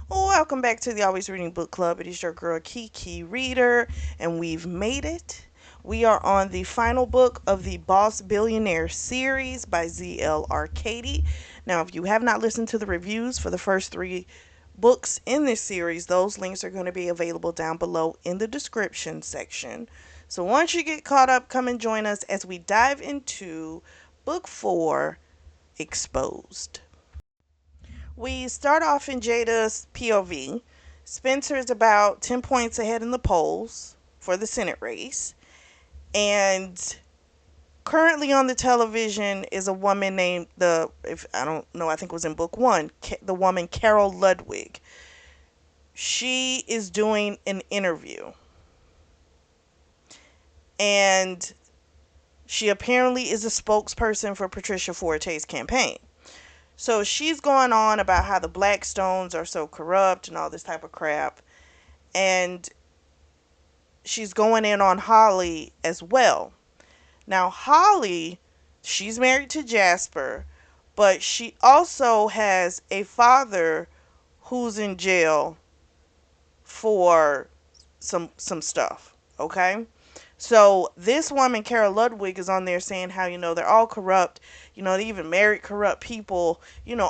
Welcome back to the Always Reading Book Club. It is your girl Kiki Reader, and we've made it. We are on the final book of the Boss Billionaire series by Z.L. Arkadie. Now, if you have not listened to the reviews for the first three books in this series, those links are going to be available down below in the description section. So once you get caught up, come and join us as we dive into book 4, Exposed. We start off in Jada's POV. Spencer is about 10 points ahead in the polls for the Senate race. And currently on the television is a woman named if I don't know, I think it was in book 1, the woman Carol Ludwig. She is doing an interview. And she apparently is a spokesperson for Patricia Forte's campaign. So she's going on about how the Blackstones are so corrupt and all this type of crap. And she's going in on Holly as well. Now, Holly, she's married to Jasper, but she also has a father who's in jail for some stuff, okay? So this woman, Carol Ludwig, is on there saying how, they're all corrupt. They even married corrupt people,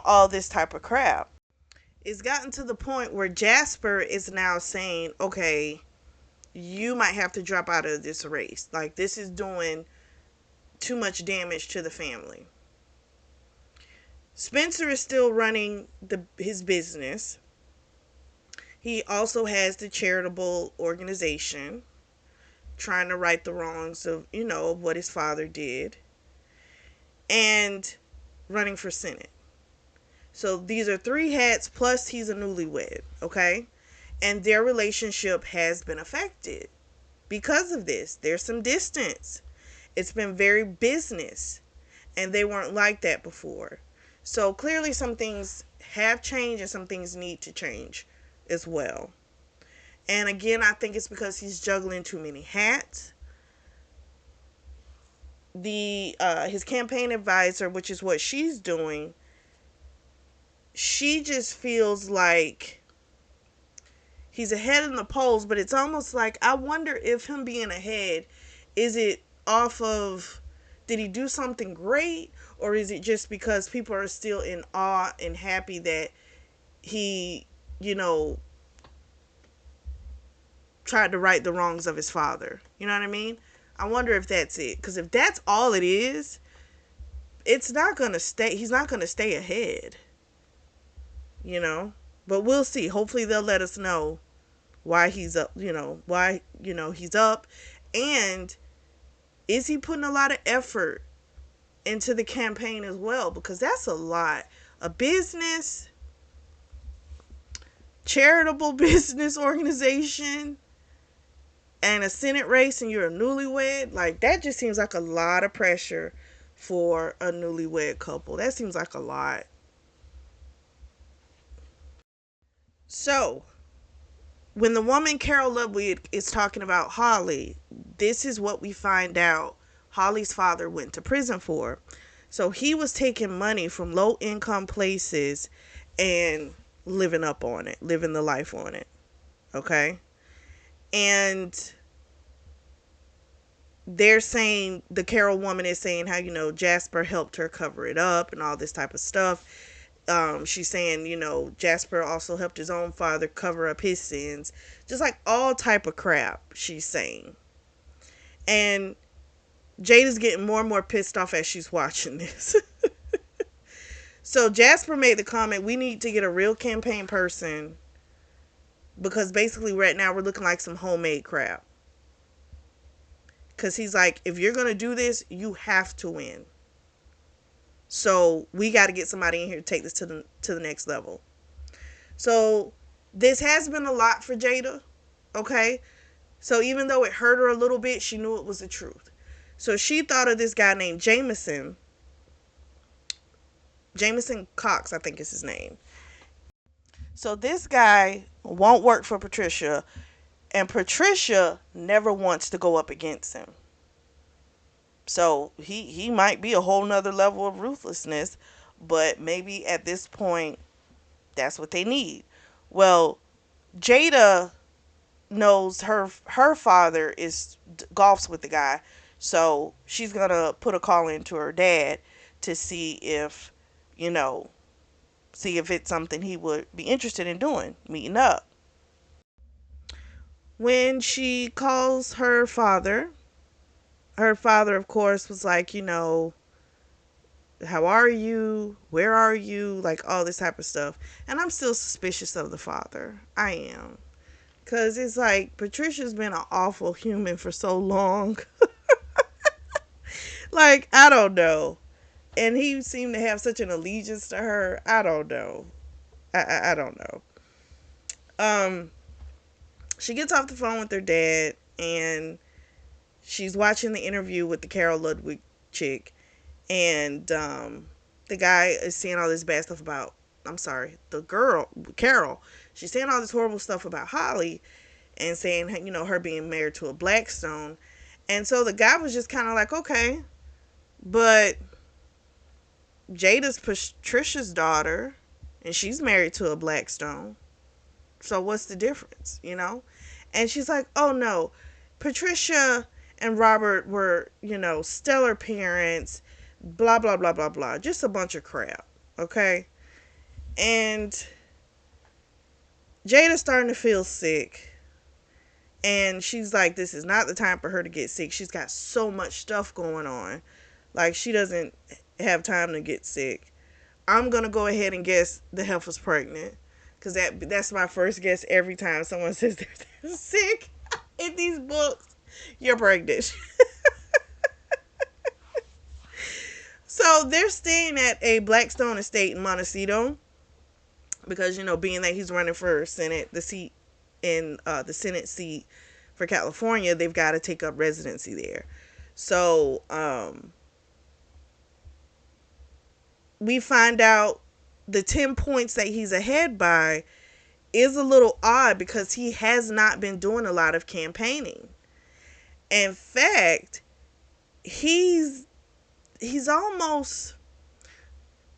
all this type of crap. It's gotten to the point where Jasper is now saying, okay, you might have to drop out of this race. Like, this is doing too much damage to the family. Spencer is still running his business. He also has the charitable organization trying to right the wrongs of, what his father did, and running for Senate. So these are 3 hats, plus he's a newlywed, okay? And their relationship has been affected because of this. There's some distance. It's been very business, and they weren't like that before. So clearly some things have changed and some things need to change as well. And again, I think it's because he's juggling too many hats. His campaign advisor, which is what she's doing, she just feels like he's ahead in the polls, but it's almost like, I wonder if him being ahead, is it off of, did he do something great, or is it just because people are still in awe and happy that he, tried to right the wrongs of his father? You know what I mean? I wonder if that's it. Because if that's all it is, it's not going to stay, he's not going to stay ahead. But we'll see. Hopefully they'll let us know why he's up, why, he's up. And is he putting a lot of effort into the campaign as well? Because that's a lot. A business, charitable business organization, and a Senate race, and you're a newlywed. Like, that just seems like a lot of pressure for a newlywed couple. That seems like a lot. So, when the woman Carol Ludwig is talking about Holly, this is what we find out Holly's father went to prison for. So he was taking money from low income places and living up on it, living the life on it. Okay? And they're saying, the Carol woman is saying how, Jasper helped her cover it up and all this type of stuff. She's saying, Jasper also helped his own father cover up his sins. Just like all type of crap, she's saying. And Jada's getting more and more pissed off as she's watching this. So Jasper made the comment, we need to get a real campaign person, because basically right now we're looking like some homemade crap. Because he's like, if you're going to do this, you have to win. So we got to get somebody in here to take this to the next level. So this has been a lot for Jada. Okay. So even though it hurt her a little bit, she knew it was the truth. So she thought of this guy named Jameson Cox, I think is his name. So this guy won't work for Patricia, and Patricia never wants to go up against him. So he might be a whole nother level of ruthlessness, but maybe at this point, that's what they need. Well, Jada knows her father is golfs with the guy, so she's gonna put a call into her dad to see if, you know, see if it's something he would be interested in doing, meeting up. When she calls her father, of course, was like, how are you? Where are you? Like all this type of stuff. And I'm still suspicious of the father. I am. Because it's like Patricia's been an awful human for so long. Like, I don't know. And he seemed to have such an allegiance to her. I don't know. I don't know. Um, she gets off the phone with her dad and she's watching the interview with the Carol Ludwig chick. And the guy is saying all this bad stuff about, I'm sorry, the girl, Carol. She's saying all this horrible stuff about Holly and saying, her being married to a Blackstone. And so the guy was just kind of like, okay, but Jada's Patricia's daughter, and she's married to a Blackstone. So what's the difference, And she's like, oh no, Patricia and Robert were, stellar parents, blah, blah, blah, blah, blah. Just a bunch of crap, okay? And Jada's starting to feel sick. And she's like, this is not the time for her to get sick. She's got so much stuff going on. Like, she doesn't have time to get sick. I'm going to go ahead and guess the heifer's pregnant. Because that's my first guess every time someone says they're sick in these books. You're pregnant. So they're staying at a Blackstone estate in Montecito. Because, being that he's running for Senate, the seat in the Senate seat for California, they've got to take up residency there. So we find out the 10 points that he's ahead by is a little odd because he has not been doing a lot of campaigning. In fact, he's almost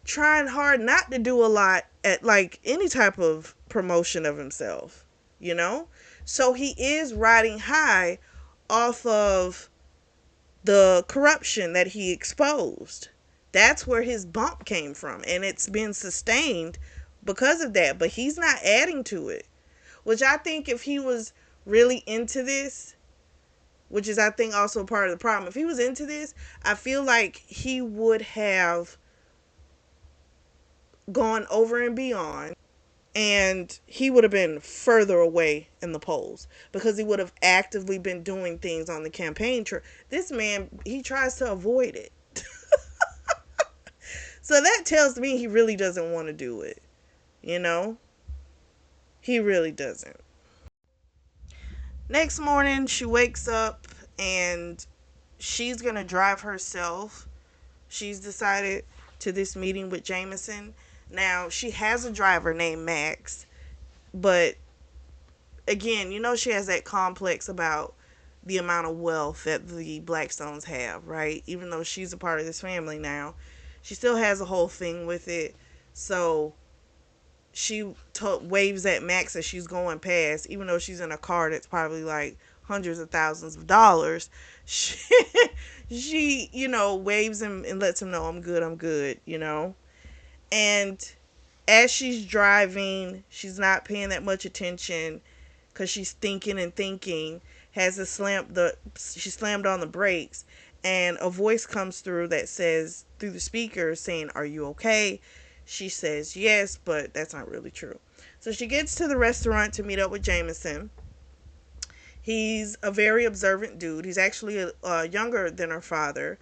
trying hard not to do a lot at like any type of promotion of himself, So he is riding high off of the corruption that he exposed. That's where his bump came from, and it's been sustained because of that, but he's not adding to it, which I think if he was really into this, which is I think also part of the problem, if he was into this, I feel like he would have gone over and beyond, and he would have been further away in the polls because he would have actively been doing things on the campaign trail. This man, he tries to avoid it. So that tells me he really doesn't want to do it. He really doesn't. Next morning, she wakes up and she's going to drive herself. She's decided to this meeting with Jameson. Now, she has a driver named Max, but again, she has that complex about the amount of wealth that the Blackstones have, right? Even though she's a part of this family now, she still has a whole thing with it. So she waves at Max as she's going past, even though she's in a car that's probably like hundreds of thousands of dollars. She waves him and lets him know, I'm good, And as she's driving, she's not paying that much attention because she's thinking and thinking. She slammed on the brakes, and a voice comes through that says, through the speaker, saying, "Are you okay?" She says yes, but that's not really true. So she gets to the restaurant to meet up with Jameson. He's a very observant dude. He's actually younger than her father.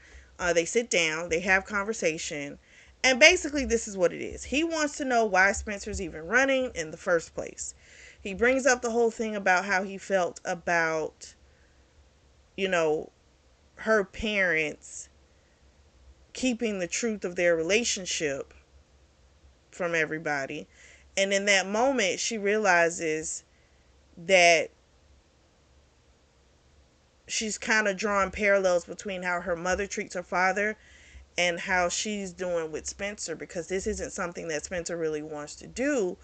They sit down, they have conversation, and basically this is what it is. He wants to know why Spencer's even running in the first place. He brings up the whole thing about how he felt about, her parents keeping the truth of their relationship from everybody. And in that moment, she realizes that she's kind of drawing parallels between how her mother treats her father and how she's doing with Spencer, because this isn't something that Spencer really wants to do,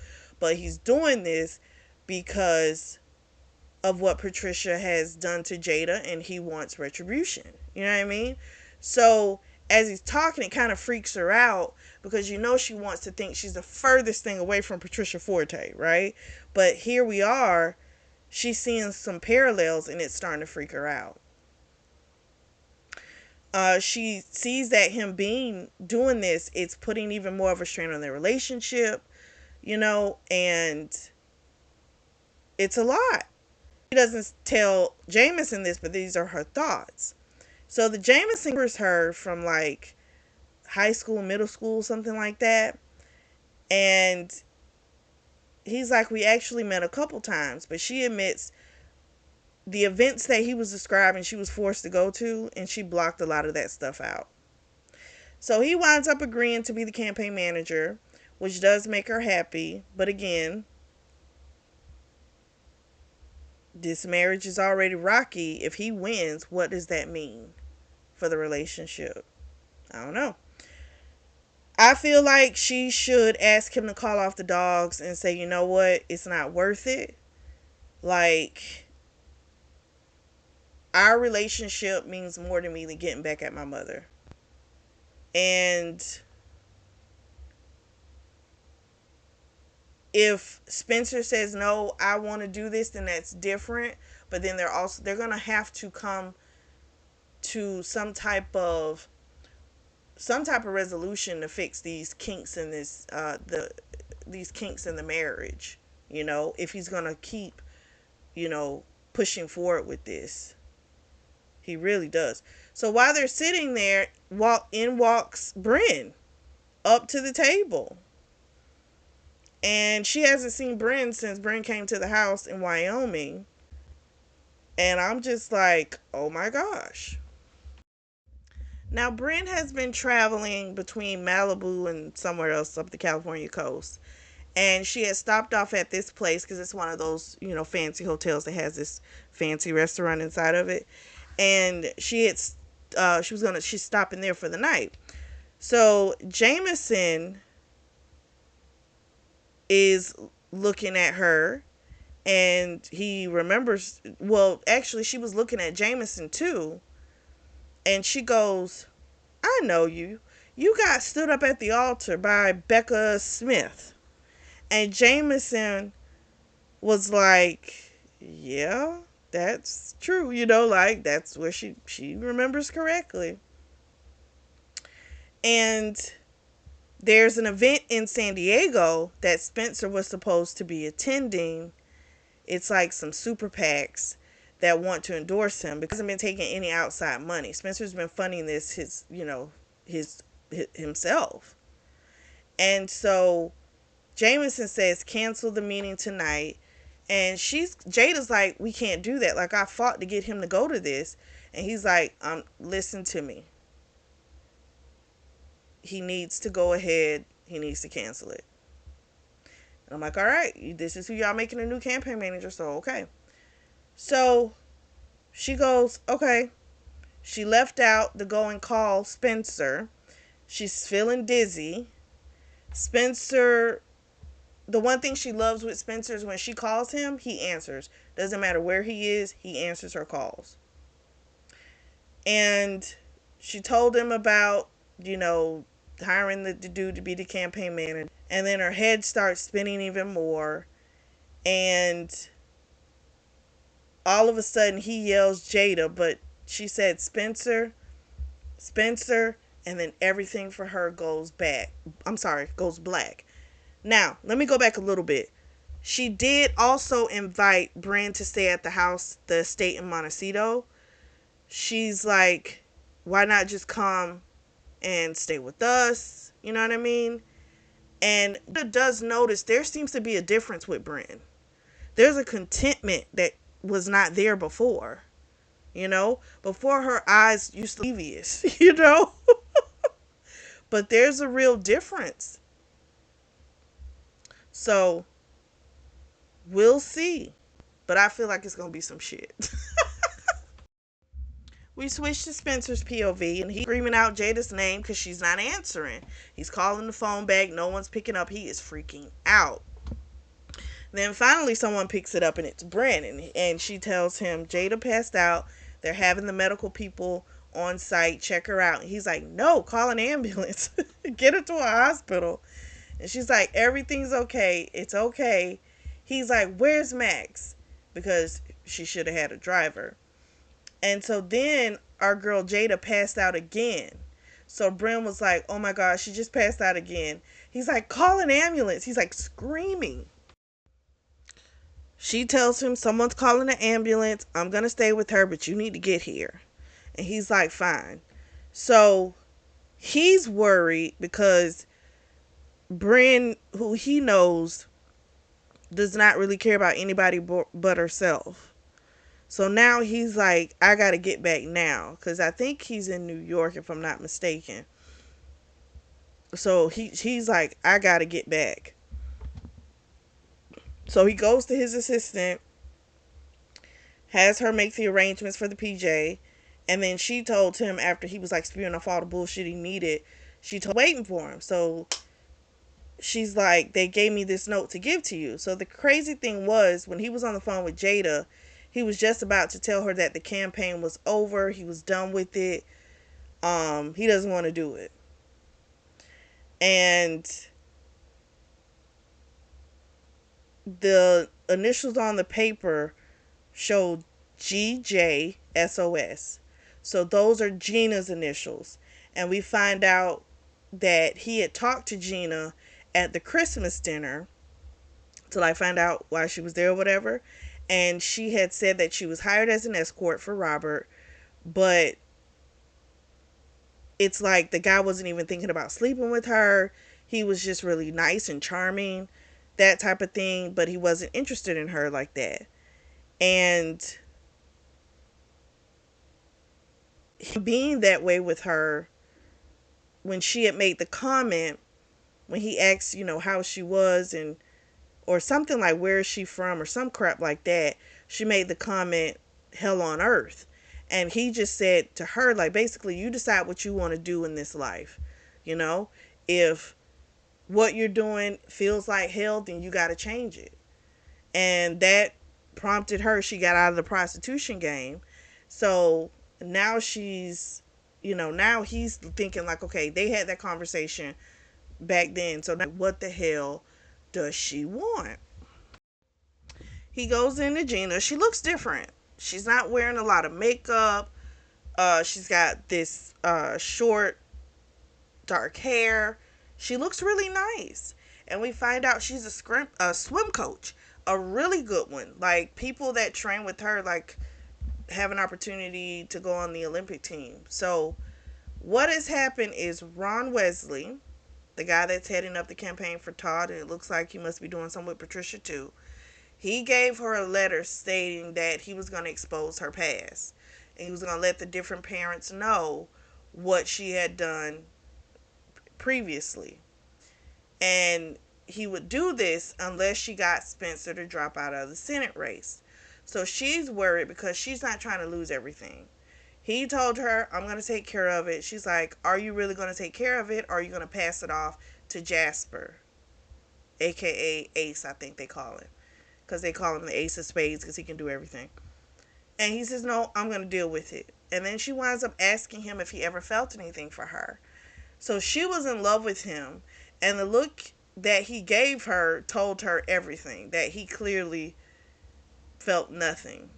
but he's doing this because of what Patricia has done to Jada, and he wants retribution. You know what I mean? So as he's talking, it kind of freaks her out because she wants to think she's the furthest thing away from Patricia Forte, right? But here we are, she's seeing some parallels, and it's starting to freak her out. She sees that him doing this, it's putting even more of a strain on their relationship, and it's a lot. She doesn't tell Jameson this, but these are her thoughts. So the Jameson remembers her from like high school, middle school, something like that. And he's like, we actually met a couple times, but she admits the events that he was describing, she was forced to go to, and she blocked a lot of that stuff out. So he winds up agreeing to be the campaign manager, which does make her happy. But again, this marriage is already rocky. If he wins, what does that mean for the relationship? I don't know. I feel like she should ask him to call off the dogs and say, you know what, it's not worth it. Like, our relationship means more to me than getting back at my mother. And if Spencer says, no, I want to do this, then that's different. But then they're going to have to come to some type of resolution to fix these kinks in these kinks in the marriage, if he's going to keep, pushing forward with this. He really does. So while they're sitting there, walks Bryn up to the table. And she hasn't seen Bryn since Bryn came to the house in Wyoming. And I'm just like, oh my gosh. Now, Bryn has been traveling between Malibu and somewhere else up the California coast. And she had stopped off at this place because it's one of those, fancy hotels that has this fancy restaurant inside of it. And she's stopping there for the night. So Jameson is looking at her, and he remembers, well, actually she was looking at Jameson too, and she goes, I know you. You got stood up at the altar by Becca Smith. And Jameson was like, yeah, that's true, like that's where she remembers correctly. And there's an event in San Diego that Spencer was supposed to be attending. It's like some super PACs that want to endorse him because he hasn't been taking any outside money. Spencer's been funding this himself. And so Jameson says, cancel the meeting tonight. And Jada's like, we can't do that. Like, I fought to get him to go to this. And he's like, listen to me. He needs to go ahead. He needs to cancel it. And I'm like, all right, this is who y'all making a new campaign manager. So, okay. So she goes, okay. She left out to go and call Spencer. She's feeling dizzy. Spencer, the one thing she loves with Spencer is when she calls him, he answers. Doesn't matter where he is, he answers her calls. And she told him about, hiring the dude to be the campaign manager. And then her head starts spinning even more. And all of a sudden he yells Jada, but she said Spencer, and then everything for her goes black. Now, let me go back a little bit. She did also invite Bryn to stay at the estate in Montecito. She's like, why not just come and stay with us? You know what I mean? And it does notice there seems to be a difference with Bryn. There's a contentment that was not there before. Before her eyes used to be devious, But there's a real difference. So, we'll see. But I feel like it's going to be some shit. We switch to Spencer's POV, and he's screaming out Jada's name because she's not answering. He's calling the phone back. No one's picking up. He is freaking out. Then finally someone picks it up and it's Brandon, and she tells him Jada passed out. They're having the medical people on site check her out. And he's like, no, call an ambulance. Get her to a hospital. And she's like, everything's okay. It's okay. He's like, where's Max? Because she should have had a driver. And so then our girl Jada passed out again. So Bren was like, oh my God, she just passed out again. He's like, call an ambulance. He's like screaming. She tells him someone's calling an ambulance. I'm going to stay with her, but you need to get here. And he's like, fine. So he's worried because Bryn, who he knows, does not really care about anybody but herself. So now he's like, I got to get back now. Because I think he's in New York, if I'm not mistaken. So he's like, I got to get back. So he goes to his assistant, has her make the arrangements for the PJ, and then she told him after he was like spewing off all the bullshit he needed, she told waiting for him. So she's like, they gave me this note to give to you. So the crazy thing was, when he was on the phone with Jada, he was just about to tell her that the campaign was over, he was done with it. He doesn't want to do it. And the initials on the paper showed GJSOS. So those are Gina's initials. And we find out that he had talked to Gina at the Christmas dinner to like find out why she was there or whatever. And she had said that she was hired as an escort for Robert, but it's like the guy wasn't even thinking about sleeping with her. He was just really nice and charming, that type of thing, but he wasn't interested in her like that. And being that way with her, when she had made the comment, when he asked, how she was, and or something like, where is she from, or some crap like that, she made the comment, hell on earth. And he just said to her, like, basically, you decide what you want to do in this life. If what you're doing feels like hell, then you got to change it. And that prompted her, she got out of the prostitution game. So now now he's thinking like, okay, they had that conversation back then. So now what the hell does she want? He goes into Gina. She looks different. She's not wearing a lot of makeup. She's got this short, dark hair. She looks really nice. And we find out she's a swim coach, a really good one. Like, people that train with her, like, have an opportunity to go on the Olympic team. So what has happened is Ron Wesley, the guy that's heading up the campaign for Todd, and it looks like he must be doing something with Patricia too, he gave her a letter stating that he was going to expose her past. And he was going to let the different parents know what she had done previously. And he would do this unless she got Spencer to drop out of the Senate race. So she's worried because she's not trying to lose everything. He told her, I'm going to take care of it. She's like, are you really going to take care of it? Or are you going to pass it off to Jasper? AKA Ace, I think they call him. Because they call him the Ace of Spades because he can do everything. And he says, no, I'm going to deal with it. And then she winds up asking him if he ever felt anything for her. So she was in love with him. And the look that he gave her told her everything. That he clearly felt nothing.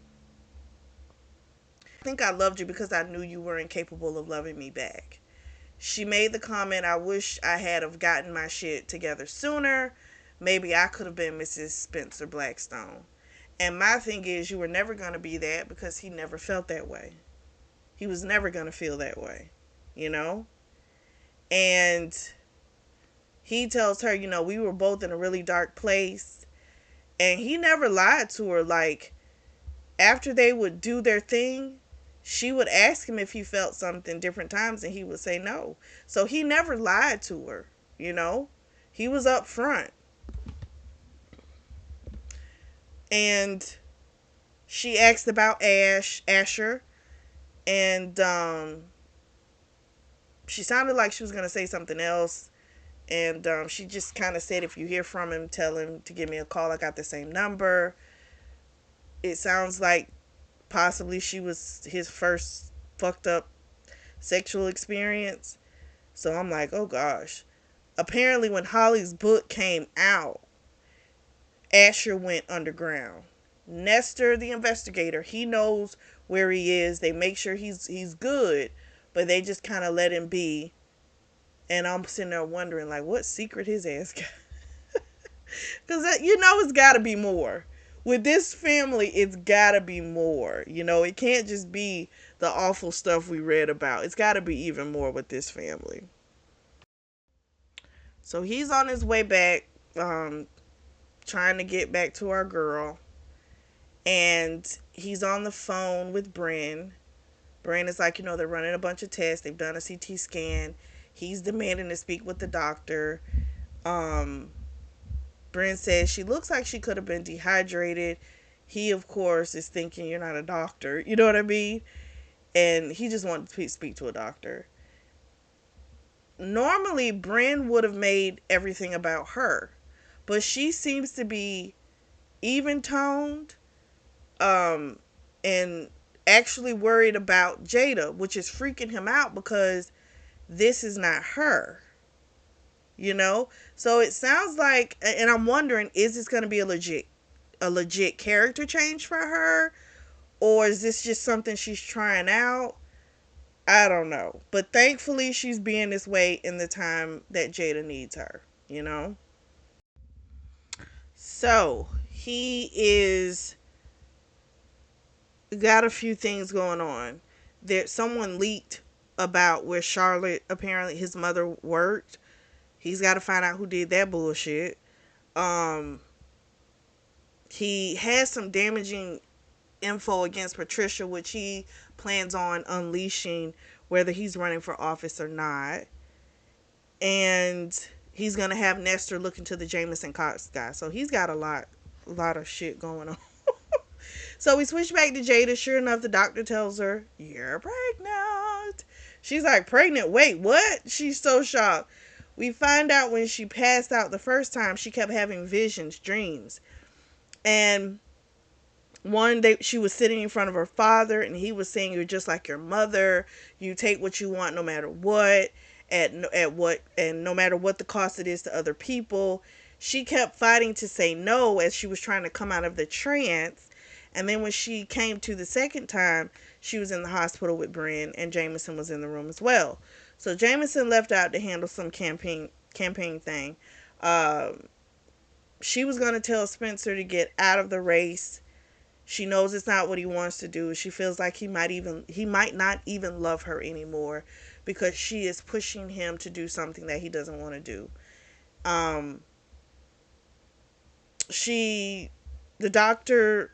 I think I loved you because I knew you were incapable of loving me back. She made the comment, I wish I had have gotten my shit together sooner. Maybe I could have been Mrs. Spencer Blackstone. And my thing is, you were never going to be that because he never felt that way. He was never going to feel that way, And he tells her, we were both in a really dark place. And he never lied to her. Like, after they would do their thing, she would ask him if he felt something different times and he would say no. So he never lied to her, He was up front. And she asked about Asher, and she sounded like she was going to say something else, And she just kind of said, if you hear from him, tell him to give me a call. I got the same number. It sounds like possibly she was his first fucked up sexual experience. So I'm like, oh gosh. Apparently, when Holly's book came out, Asher went underground. Nestor, the investigator, he knows where he is. They make sure he's good, but they just kind of let him be. And I'm sitting there wondering, like, what secret his ass got? Because it's got to be more. With this family, it's got to be more. It can't just be the awful stuff we read about. It's got to be even more with this family. So he's on his way back, trying to get back to our girl. And he's on the phone with Bren. Bren is like, they're running a bunch of tests. They've done a CT scan. He's demanding to speak with the doctor. Bren says she looks like she could have been dehydrated. He, of course, is thinking you're not a doctor. You know what I mean? And he just wanted to speak to a doctor. Normally, Bren would have made everything about her. But she seems to be even toned, and actually worried about Jada, which is freaking him out because this is not her. So it sounds like, and I'm wondering, is this going to be a legit character change for her, or is this just something she's trying out? I don't know, but thankfully she's being this way in the time that Jada needs her. So he is got a few things going on. There, someone leaked about where Charlotte, apparently his mother, worked. He's got to find out who did that bullshit. Um, he has some damaging info against Patricia, which he plans on unleashing whether he's running for office or not. And he's gonna have Nestor look into the Jameson Cox guy. So he's got a lot of shit going on. So we switch back to Jada. Sure enough, the doctor tells her, "You're pregnant." She's like, "Pregnant? Wait, what?" She's so shocked. We find out when she passed out the first time, she kept having visions, dreams. And one day she was sitting in front of her father, and he was saying, "You're just like your mother. You take what you want no matter what, and no matter what the cost it is to other people." She kept fighting to say no as she was trying to come out of the trance. And then when she came to the second time, she was in the hospital with Bren, and Jameson was in the room as well. So Jameson left out to handle some campaign thing. Um, she was going to tell Spencer to get out of the race. She knows it's not what he wants to do. She feels like he might not even love her anymore because she is pushing him to do something that he doesn't want to do. Um, the doctor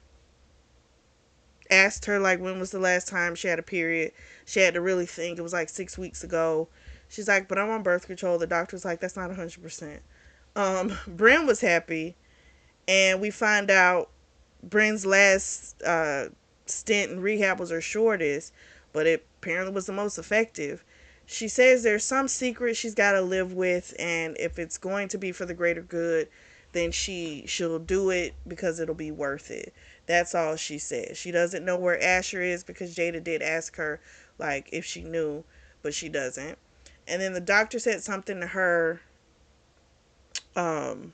asked her, like, when was the last time she had a period. She had to really think. It was like 6 weeks ago. She's like, "But I'm on birth control." The doctor's like, "That's not 100%. Bren was happy, and we find out Bren's last stint in rehab was her shortest, but it apparently was the most effective. She says there's some secret she's got to live with, and if it's going to be for the greater good, then she'll do it because it'll be worth it. That's all she says. She doesn't know where Asher is because Jada did ask her, like, if she knew, but she doesn't. And then the doctor said something to her, um,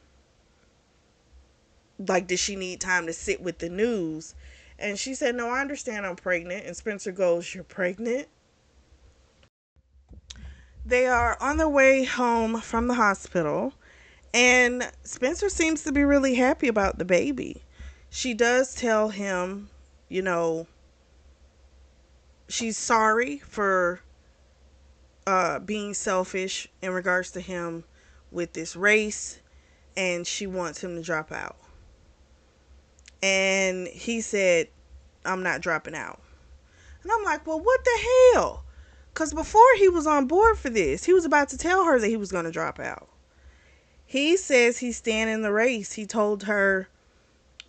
like, did she need time to sit with the news? And she said, "No, I understand I'm pregnant." And Spencer goes, "You're pregnant?" They are on their way home from the hospital, and Spencer seems to be really happy about the baby. She does tell him, you know, she's sorry for being selfish in regards to him with this race, and she wants him to drop out. And he said, "I'm not dropping out." And I'm like, well, what the hell? Because before he was on board for this, he was about to tell her that he was going to drop out. He says he's staying in the race. He told her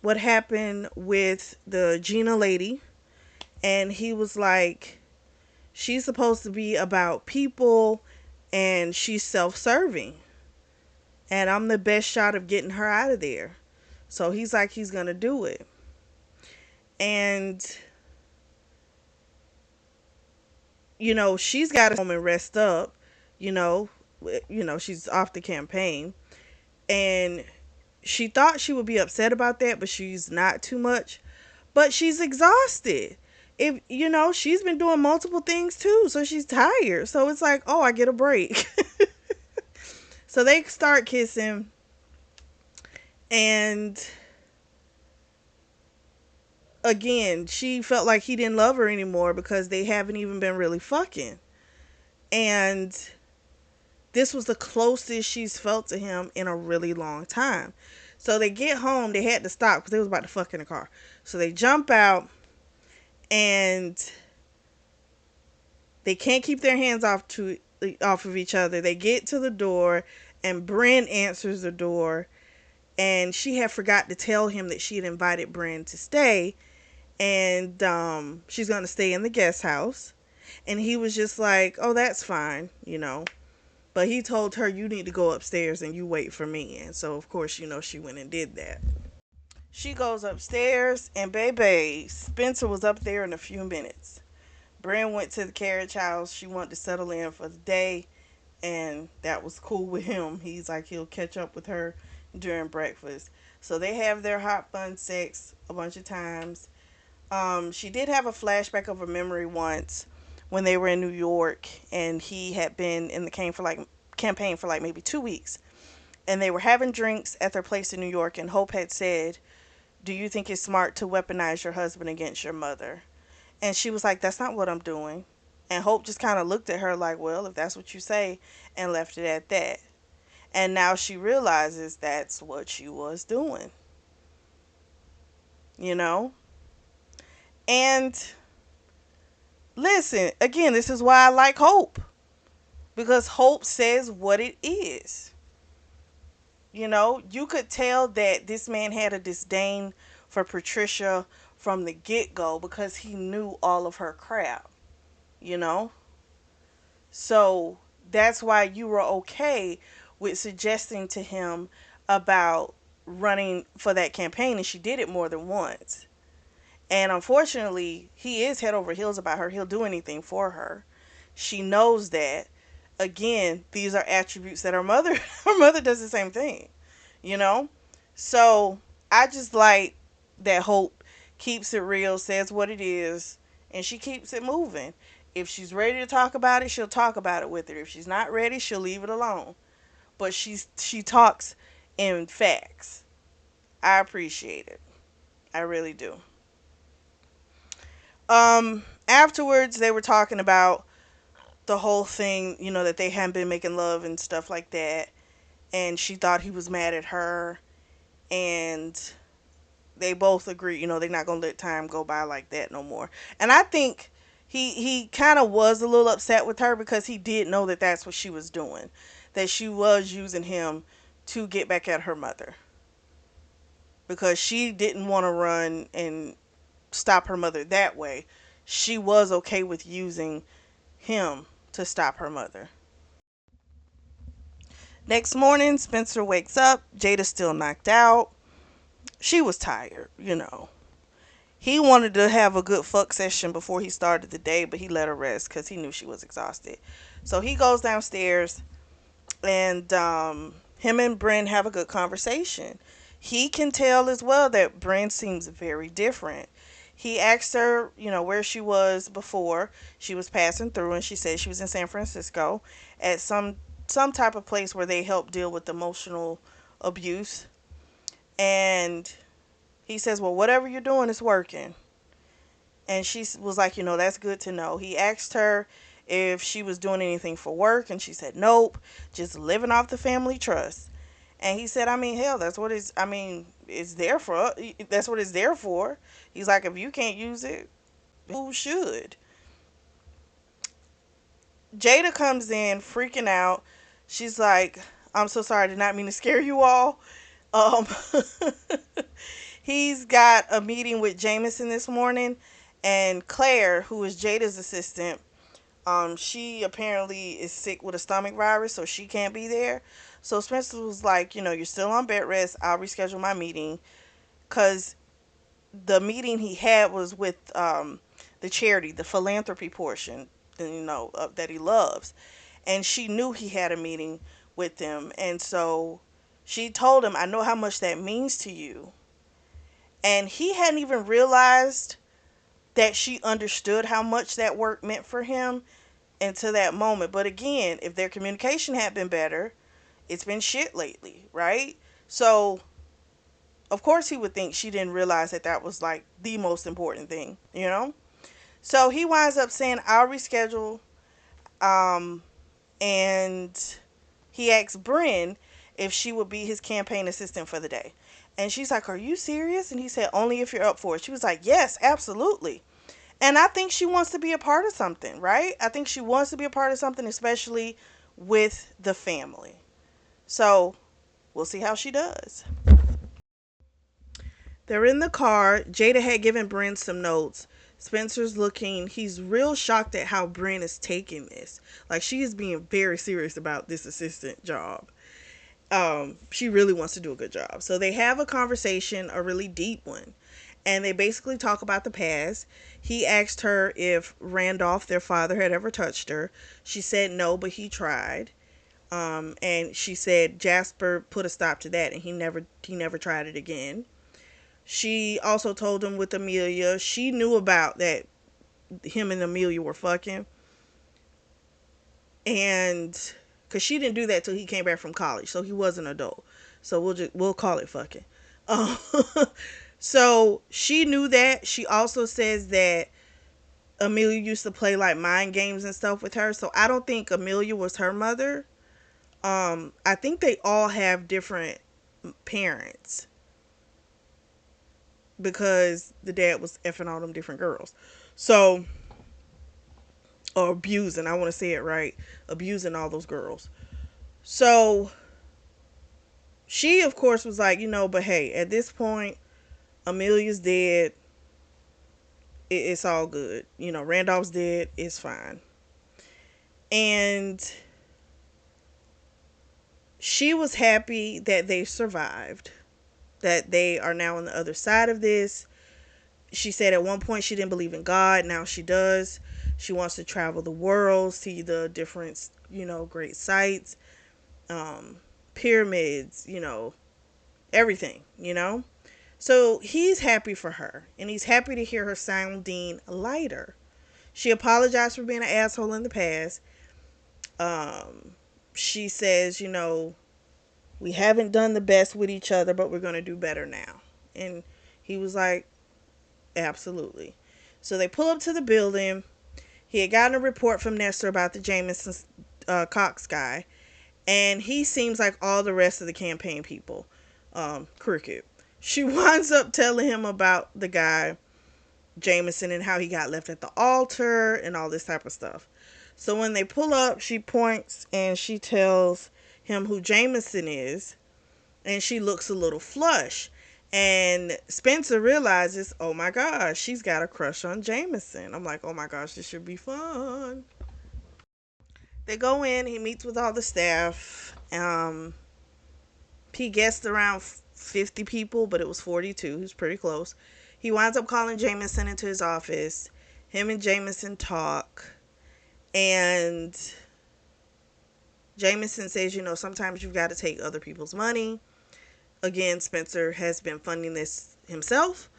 what happened with the Gina lady. And he was like, she's supposed to be about people and she's self-serving. and I'm the best shot of getting her out of there. So he's like, he's gonna do it. And she's got to home and rest up. You know, she's off the campaign, and she thought she would be upset about that, but she's not too much. But she's exhausted. If she's been doing multiple things too, so she's tired. So it's like, oh, I get a break. So they start kissing, and again, she felt like he didn't love her anymore because they haven't even been really fucking. And this was the closest she's felt to him in a really long time. So they get home, they had to stop because they was about to fuck in the car. So they jump out, and they can't keep their hands off of each other. They get to the door, and Bryn answers the door, and she had forgot to tell him that she had invited Bryn to stay, and she's gonna stay in the guest house. And he was just like, oh, that's fine. But he told her, you need to go upstairs and you wait for me. And so, of course, she went and did that. She goes upstairs, and baby, Spencer was up there in a few minutes. Bryn went to the carriage house. She wanted to settle in for the day, and that was cool with him. He's like, he'll catch up with her during breakfast. So they have their hot fun sex a bunch of times. She did have a flashback of a memory once when they were in New York, and he had been in the campaign for like maybe 2 weeks, and they were having drinks at their place in New York, and Hope had said, do you think it's smart to weaponize your husband against your mother? And she was like, that's not what I'm doing. And Hope just kind of looked at her like, well, if that's what you say, and left it at that. And now she realizes that's what she was doing, you know? And listen, again, this is why I like Hope. Because Hope says what it is. You could tell that this man had a disdain for Patricia from the get-go because he knew all of her crap, you know? So that's why you were okay with suggesting to him about running for that campaign, and she did it more than once. And unfortunately, he is head over heels about her. He'll do anything for her. She knows that. Again, these are attributes that her mother does the same thing, you know? So I just like that Hope keeps it real, says what it is, and she keeps it moving. If she's ready to talk about it, she'll talk about it with her. If she's not ready, she'll leave it alone. But she talks in facts. I appreciate it. I really do. Afterwards they were talking about the whole thing, that they hadn't been making love and stuff like that. And she thought he was mad at her. And they both agree, they're not going to let time go by like that no more. And I think he kind of was a little upset with her because he did know that that's what she was doing. That she was using him to get back at her mother. Because she didn't want to run and stop her mother that way. She was okay with using him to stop her mother. Next morning, Spencer wakes up. Jada's still knocked out. She was tired. He wanted to have a good fuck session before he started the day, but he let her rest because he knew she was exhausted. So he goes downstairs, and him and Bryn have a good conversation. He can tell as well that Bryn seems very different. He asked her, where she was before she was passing through, and she said she was in San Francisco at some type of place where they help deal with emotional abuse. And he says, well, whatever you're doing is working. And she was like, that's good to know. He asked her if she was doing anything for work, and she said, nope, just living off the family trust. And he said, I mean, hell, it's there for, that's what it's there for. He's like, if you can't use it, who should? Jada comes in freaking out. She's like, I'm so sorry, I did not mean to scare you all. Um, he's got a meeting with Jameson this morning, and Claire, who is Jada's assistant, she apparently is sick with a stomach virus, so she can't be there. So Spencer was like, you're still on bed rest. I'll reschedule my meeting. Because the meeting he had was with the charity, the philanthropy portion, that he loves. And she knew he had a meeting with them. And so she told him, I know how much that means to you. And he hadn't even realized that she understood how much that work meant for him until that moment. But again, if their communication had been better, it's been shit lately, right? So, of course, he would think she didn't realize that that was like the most important thing, you know? So he winds up saying, I'll reschedule. Um, and he asked Bryn if she would be his campaign assistant for the day. And she's like, are you serious? And he said, only if you're up for it. She was like, yes, absolutely. And I think she wants to be a part of something, right? I think she wants to be a part of something, especially with the family. So we'll see how she does. They're in the car. Jada had given Bryn some notes. Spencer's looking, he's real shocked at how Bryn is taking this. Like, she is being very serious about this assistant job. She really wants to do a good job. So they have a conversation, a really deep one. And they basically talk about the past. He asked her if Randolph, their father, had ever touched her. She said no, but he tried. And she said Jasper put a stop to that, and he never tried it again. She also told him with Amelia, she knew about that him and Amelia were fucking. And because she didn't do that till he came back from college, so he was an adult. So we'll call it fucking. Um, so she knew that. She also says that Amelia used to play like mind games and stuff with her. So I don't think Amelia was her mother. I think they all have different parents because the dad was effing all them different girls. So, or abusing, I want to say it right, abusing all those girls. So she, of course, was like, but hey, at this point, Amelia's dead. It's all good. Randolph's dead. It's fine. And she was happy that they survived, that they are now on the other side of this. She said at one point she didn't believe in God. Now she does. She wants to travel the world, see the different, great sites, pyramids, everything. So he's happy for her, and he's happy to hear her sounding lighter. She apologized for being an asshole in the past. She says, we haven't done the best with each other, but we're going to do better now. And he was like, absolutely. So they pull up to the building. He had gotten a report from Nestor about the Jameson Cox guy. And he seems like all the rest of the campaign people. Crooked. She winds up telling him about the guy, Jameson, and how he got left at the altar and all this type of stuff. So when they pull up, she points and she tells him who Jameson is. And she looks a little flush. And Spencer realizes, oh my gosh, she's got a crush on Jameson. I'm like, oh my gosh, this should be fun. They go in, he meets with all the staff. He guessed around 50 people, but it was 42. He was pretty close. He winds up calling Jameson into his office. Him and Jameson talk. And Jameson says, sometimes you've got to take other people's money. Again, Spencer has been funding this himself.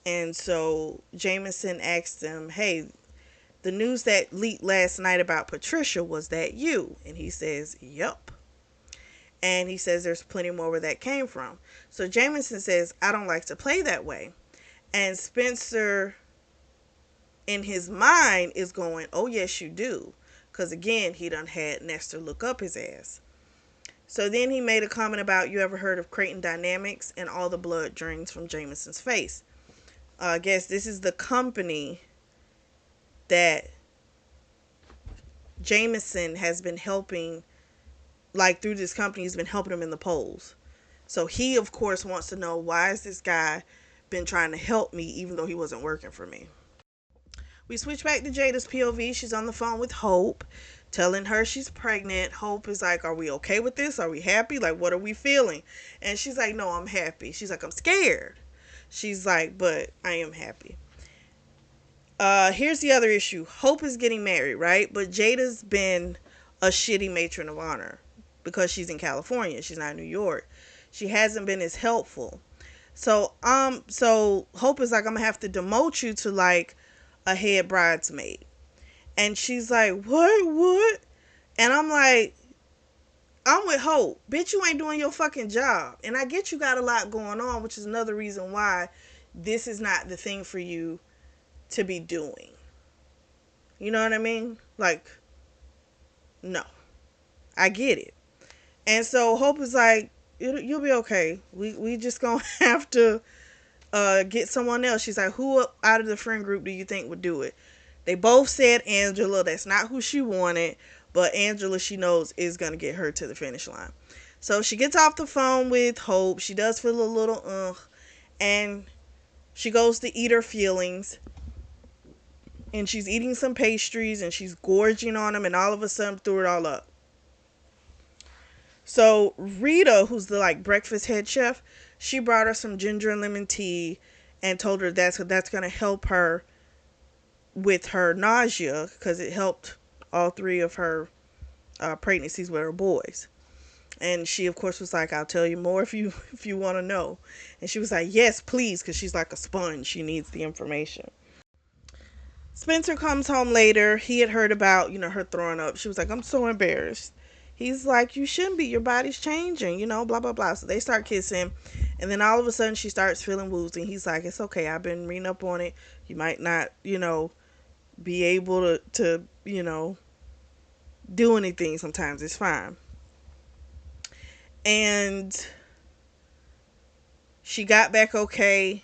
And so Jameson asked him, hey, the news that leaked last night about Patricia, was that you? And he says, yup. And he says there's plenty more where that came from. So Jameson says, I don't like to play that way. And Spencer, in his mind, is going, oh, yes, you do. Because, again, he done had Nestor look up his ass. So then he made a comment about, you ever heard of Creighton Dynamics? And all the blood drains from Jameson's face. I guess this is the company that Jameson has been helping, like through this company, he's been helping him in the polls. So he, of course, wants to know, why has this guy been trying to help me even though he wasn't working for me? We switch back to Jada's POV. She's on the phone with Hope. telling her she's pregnant. Hope is like, are we okay with this? Are we happy? Like, what are we feeling? And she's like, no, I'm happy. She's like, I'm scared. She's like, but I am happy. Here's the other issue. Hope is getting married, right? But Jada's been a shitty matron of honor because she's in California. She's not in New York. She hasn't been as helpful. So Hope is like, I'm gonna have to demote you to like a head bridesmaid. And she's like, what? And I'm like, I'm with Hope. Bitch, you ain't doing your fucking job. And I get you got a lot going on, which is another reason why this is not the thing for you to be doing. You know what I mean? Like, no. I get it. And so Hope is like, you'll be okay. We just gonna have to get someone else. She's like, who out of the friend group do you think would do it? They both said Angela. That's not who she wanted, but Angela, she knows, is gonna get her to the finish line. So she gets off the phone with Hope. She does feel a little and she goes to eat her feelings. And she's eating some pastries and she's gorging on them, and all of a sudden threw it all up. So Rita, who's the like breakfast head chef, she brought her some ginger and lemon tea and told her that's gonna help her with her nausea because it helped all three of her pregnancies with her boys. And she of course was like, I'll tell you more if you want to know. And she was like, yes please, because she's like a sponge, she needs the information. Spencer comes home later. He had heard about, her throwing up. She was like, I'm so embarrassed. He's like, you shouldn't be. Your body's changing, blah, blah, blah. So they start kissing. And then all of a sudden she starts feeling woozy. He's like, it's okay. I've been reading up on it. You might not, be able to do anything sometimes. It's fine. And she got back okay.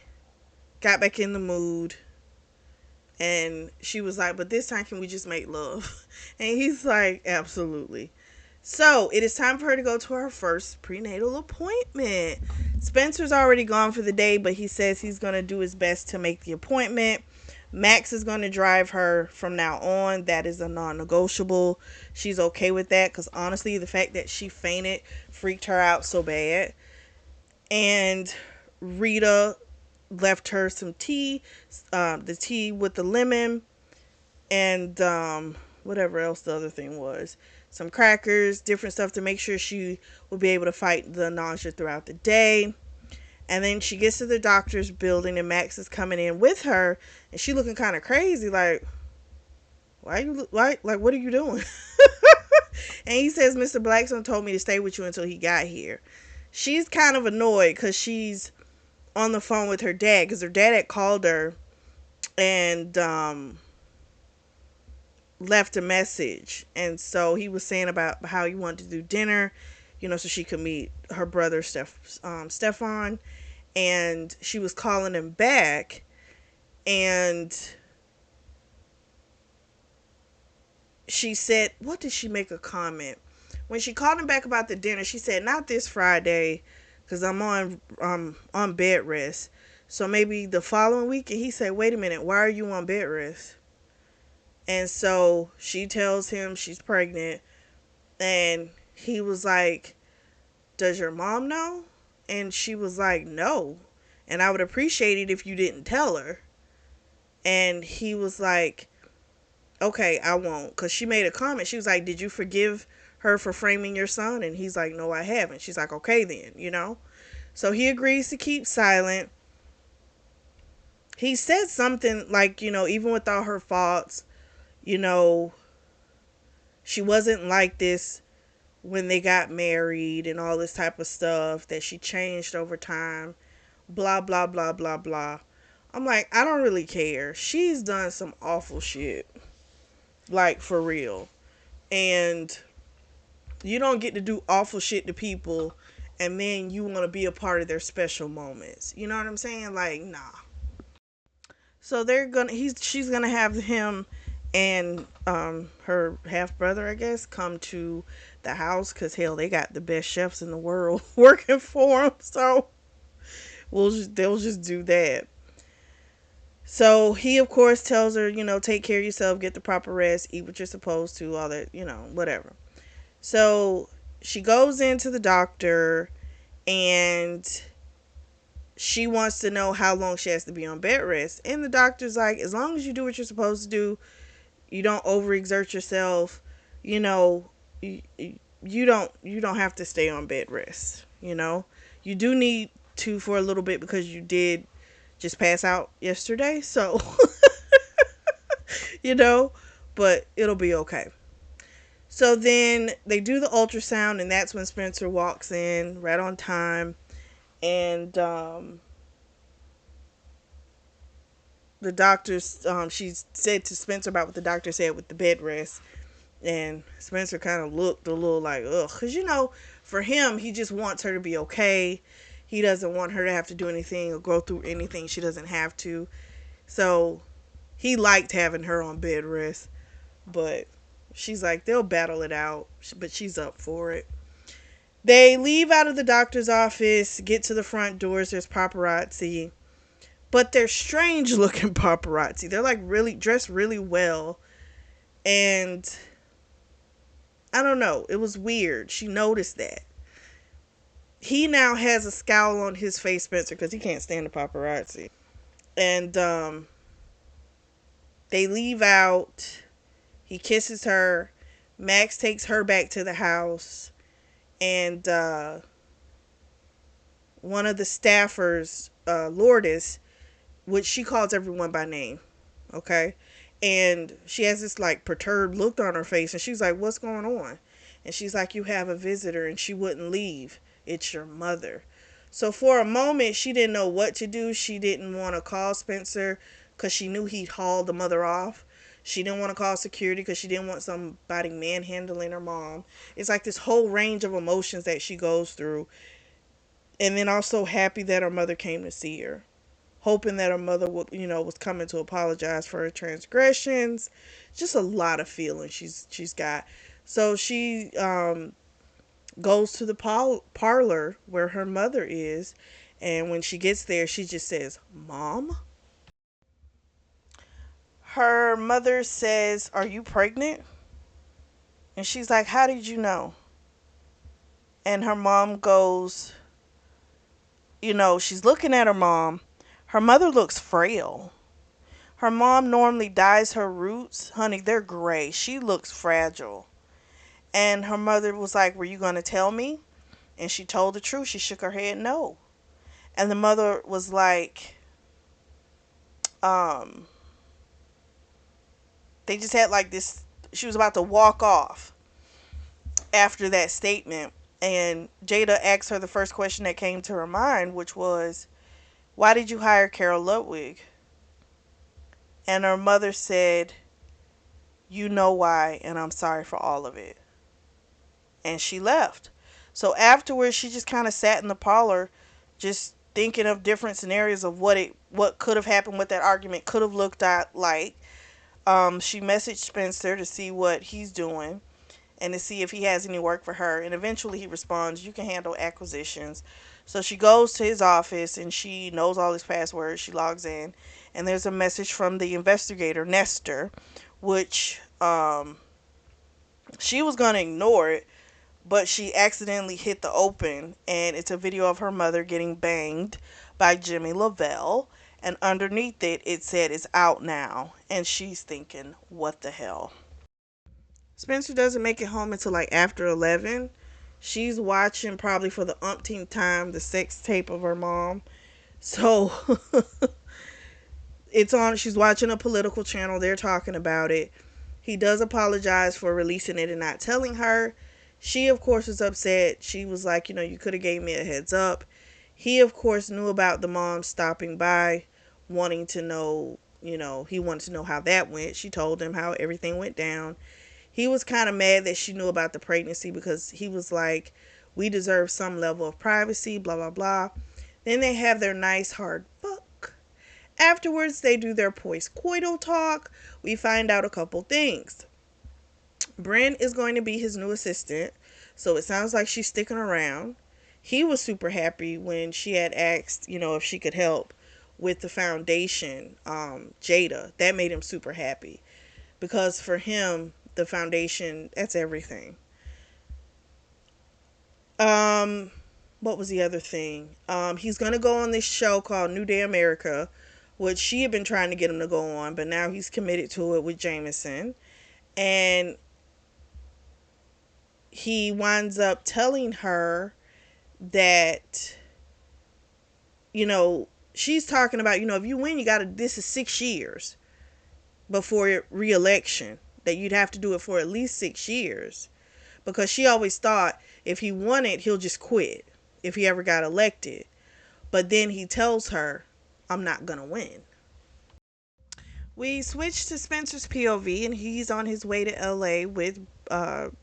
Got back in the mood. And she was like, but this time can we just make love? And he's like, absolutely. So it is time for her to go to her first prenatal appointment. Spencer's already gone for the day, but he says he's going to do his best to make the appointment. Max is going to drive her from now on. That is a non-negotiable. She's okay with that because honestly, the fact that she fainted freaked her out so bad. And Rita left her some tea, the tea with the lemon, and whatever else the other thing was. Some crackers, different stuff to make sure she will be able to fight the nausea throughout the day. And then she gets to the doctor's building and Max is coming in with her and she looking kind of crazy, like, what are you doing? And he says, Mr. Blackstone told me to stay with you until he got here. She's kind of annoyed because she's on the phone with her dad because her dad had called her and left a message. And so he was saying about how he wanted to do dinner, so she could meet her brother Stefan. And she was calling him back, and she said, what did she make a comment? When she called him back about the dinner, she said, not this Friday, because I'm on bed rest. So maybe the following week. And he said, wait a minute, why are you on bed rest? And so she tells him she's pregnant. And he was like, does your mom know? And she was like, no. And I would appreciate it if you didn't tell her. And he was like, okay, I won't. Because she made a comment. She was like, did you forgive her for framing your son? And he's like, no, I haven't. She's like, okay then, So he agrees to keep silent. He said something like, even with all her faults, she wasn't like this when they got married and all this type of stuff, that she changed over time, blah, blah, blah, blah, blah. I'm like, I don't really care. She's done some awful shit. Like, for real. And you don't get to do awful shit to people and then you want to be a part of their special moments. You know what I'm saying? Like, nah. So she's gonna have him and her half brother, I guess, come to the house because hell, they got the best chefs in the world working for them. So they'll just do that. So he, of course, tells her, take care of yourself, get the proper rest, eat what you're supposed to, all that, whatever. So she goes into the doctor and she wants to know how long she has to be on bed rest. And the doctor's like, as long as you do what you're supposed to do, you don't overexert yourself, you know, you, you don't have to stay on bed rest. You do need to for a little bit because you did just pass out yesterday. So, you know, but it'll be okay. So then they do the ultrasound, and that's when Spencer walks in right on time. And the doctors, she said to Spencer about what the doctor said with the bed rest. And Spencer kind of looked a little like, ugh. Because, for him, he just wants her to be okay. He doesn't want her to have to do anything or go through anything she doesn't have to. So he liked having her on bed rest. But she's like, they'll battle it out. But she's up for it. They leave out of the doctor's office, get to the front doors. There's paparazzi. But they're strange looking paparazzi. They're like really dressed really well. And I don't know. It was weird. She noticed that. He now has a scowl on his face, Spencer, because he can't stand the paparazzi. And they leave out. He kisses her. Max takes her back to the house. And one of the staffers, Lourdes, which she calls everyone by name, okay? And she has this like perturbed look on her face, and she's like, what's going on? And she's like, you have a visitor, and she wouldn't leave. It's your mother. So for a moment, she didn't know what to do. She didn't want to call Spencer because she knew he'd hauled the mother off. She didn't want to call security because she didn't want somebody manhandling her mom. It's like this whole range of emotions that she goes through. And then also happy that her mother came to see her, hoping that her mother would, was coming to apologize for her transgressions. Just a lot of feelings she's got. So she goes to the parlor where her mother is, and when she gets there, she just says, "Mom." Her mother says, "Are you pregnant?" And she's like, "How did you know?" And her mom goes, she's looking at her mom. Her mother looks frail. Her mom normally dyes her roots. Honey, they're gray. She looks fragile. And her mother was like, "Were you going to tell me?" And she told the truth. She shook her head no. And the mother was like, um, they just had like this. She was about to walk off after that statement. And Jada asked her the first question that came to her mind, which was, why did you hire Carol Ludwig? And her mother said, you know why, and I'm sorry for all of it. And she left. So afterwards, she just kind of sat in the parlor, just thinking of different scenarios of what could have happened, what that argument could have looked at like. She messaged Spencer to see what he's doing and to see if he has any work for her. And eventually he responds, you can handle acquisitions. So she goes to his office and she knows all his passwords. She logs in and there's a message from the investigator, Nestor, which she was going to ignore it, but she accidentally hit the open, and it's a video of her mother getting banged by Jimmy Lavelle, and underneath it, it said it's out now, and she's thinking, what the hell? Spencer doesn't make it home until like after 11. She's watching probably for the umpteenth time the sex tape of her mom. So it's on. She's watching a political channel. They're talking about it. He does apologize for releasing it and not telling her. She, of course, was upset. She was like, you could have gave me a heads up. He, of course, knew about the mom stopping by, wanting to know, he wanted to know how that went. She told him how everything went down. He was kind of mad that she knew about the pregnancy because he was like, we deserve some level of privacy, blah, blah, blah. Then they have their nice hard fuck. Afterwards, they do their post-coital talk. We find out a couple things. Bryn is going to be his new assistant, so it sounds like she's sticking around. He was super happy when she had asked, if she could help with the foundation, Jada. That made him super happy because for him, the foundation, that's everything. Um, what was the other thing? He's gonna go on this show called New Day America, which she had been trying to get him to go on, but now he's committed to it with Jameson. And he winds up telling her that, she's talking about, if you win, you gotta, this is 6 years before re-election, that you'd have to do it for at least 6 years. Because she always thought if he won it, he'll just quit if he ever got elected. But then he tells her, I'm not going to win. We switch to Spencer's POV, and he's on his way to LA with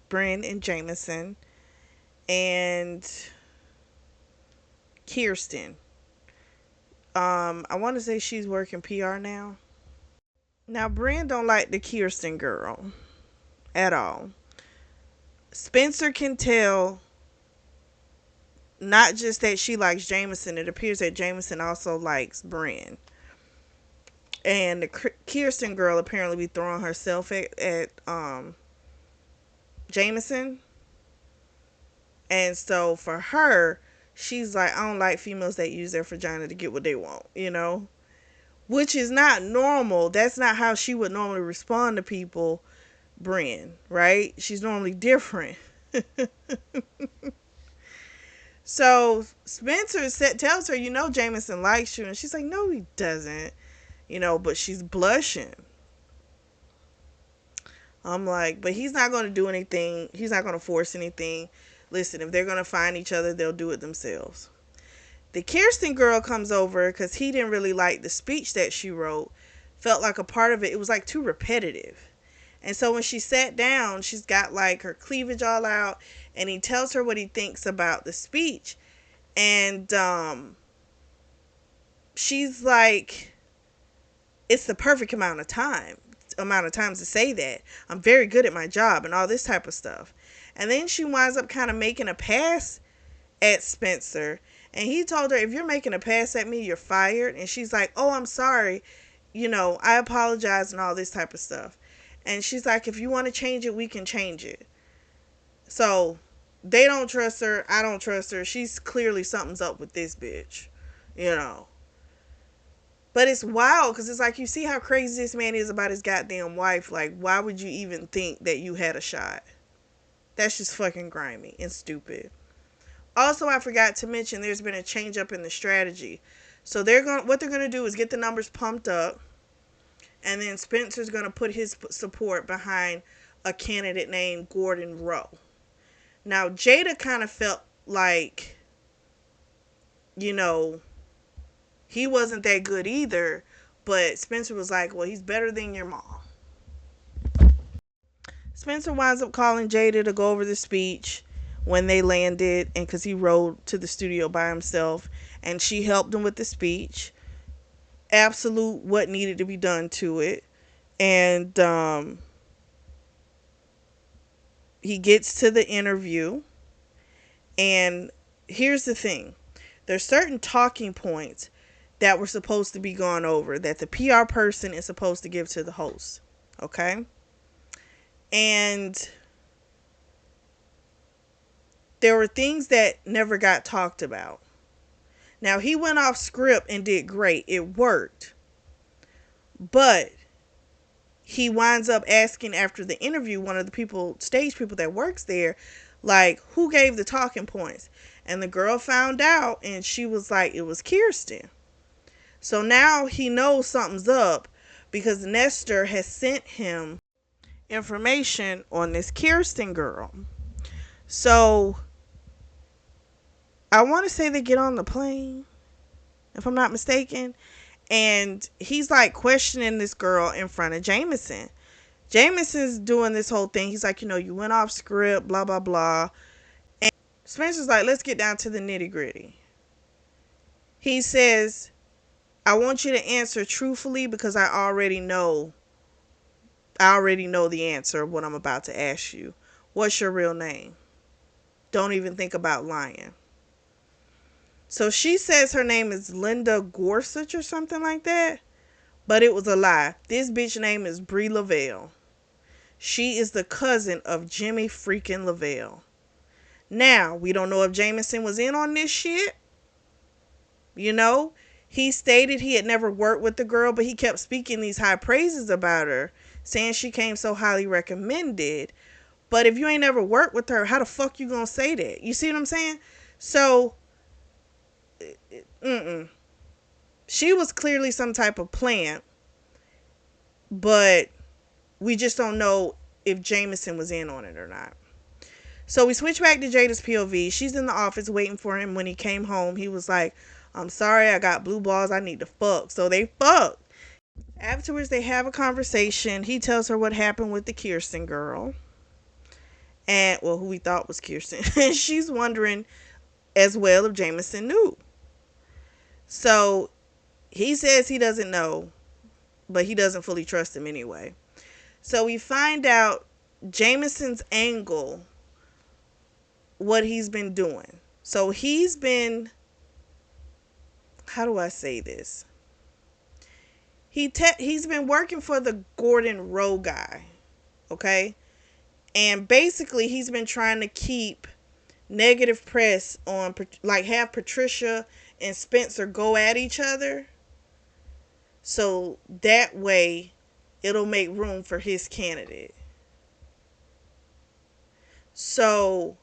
Bryn and Jameson and Kirsten. I want to say she's working PR now. Now, Bryn don't like the Kirsten girl at all. Spencer can tell not just that she likes Jameson, it appears that Jameson also likes Bryn. And the Kirsten girl apparently be throwing herself at Jameson. And so for her, she's like, I don't like females that use their vagina to get what they want, Which is not normal. That's not how she would normally respond to people, Bryn, right? She's normally different. So Spencer tells her, Jameson likes you. And she's like, no, he doesn't. But she's blushing. I'm like, but he's not going to do anything. He's not going to force anything. Listen, if they're going to find each other, they'll do it themselves. The Kirsten girl comes over because he didn't really like the speech that she wrote. Felt like a part of it was like too repetitive. And so when she sat down, she's got like her cleavage all out, and he tells her what he thinks about the speech. And she's like, it's the perfect amount of times to say that. I'm very good at my job and all this type of stuff. And then she winds up kind of making a pass at Spencer. And he told her, if you're making a pass at me, you're fired. And she's like, oh, I'm sorry. I apologize and all this type of stuff. And she's like, if you want to change it, we can change it. So they don't trust her. I don't trust her. She's clearly something's up with this bitch. But it's wild because it's like, you see how crazy this man is about his goddamn wife. Like, why would you even think that you had a shot? That's just fucking grimy and stupid. Also, I forgot to mention there's been a change up in the strategy. So what they're gonna do is get the numbers pumped up, and then Spencer's gonna put his support behind a candidate named Gordon Rowe. Now, Jada kind of felt like, he wasn't that good either, but Spencer was like, well, he's better than your mom. Spencer winds up calling Jada to go over the speech when they landed, and because he rode to the studio by himself, and she helped him with the speech. Absolute what needed to be done to it. And he gets to the interview, and here's the thing. There's certain talking points that were supposed to be gone over that the PR person is supposed to give to the host. Okay? And there were things that never got talked about. Now, he went off script and did great. It worked. But he winds up asking after the interview one of the stage people that works there, like, who gave the talking points? And the girl found out, and she was like, it was Kirsten. So now he knows something's up because Nestor has sent him information on this Kirsten girl. So I want to say they get on the plane, if I'm not mistaken, and he's like questioning this girl in front of Jameson. Jameson's doing this whole thing. He's like, you went off script, blah, blah, blah. And Spencer's like, let's get down to the nitty gritty. He says, I want you to answer truthfully because I already know the answer of what I'm about to ask you. What's your real name? Don't even think about lying. So she says her name is Linda Gorsuch or something like that. But it was a lie. This bitch name is Brie Lavelle. She is the cousin of Jimmy freaking Lavelle. Now, we don't know if Jameson was in on this shit. You know, he stated he had never worked with the girl, but he kept speaking these high praises about her, saying she came so highly recommended. But if you ain't never worked with her, how the fuck you gonna say that? You see what I'm saying? So, she was clearly some type of plant, but we just don't know if Jameson was in on it or not. So we switch back to Jada's POV. She's in the office waiting for him. When he came home, he was like, I'm sorry, I got blue balls. I need to fuck. So they fuck. Afterwards, they have a conversation. He tells her what happened with the Kirsten girl. And, well, who we thought was Kirsten. And she's wondering as well if Jameson knew. So he says he doesn't know, but he doesn't fully trust him anyway. So we find out Jameson's angle, what he's been doing. So he's been, how do I say this? He's been working for the Gordon Rowe guy, okay? And basically he's been trying to keep negative press on, like, have Patricia and Spencer go at each other. So that way it'll make room for his candidate. So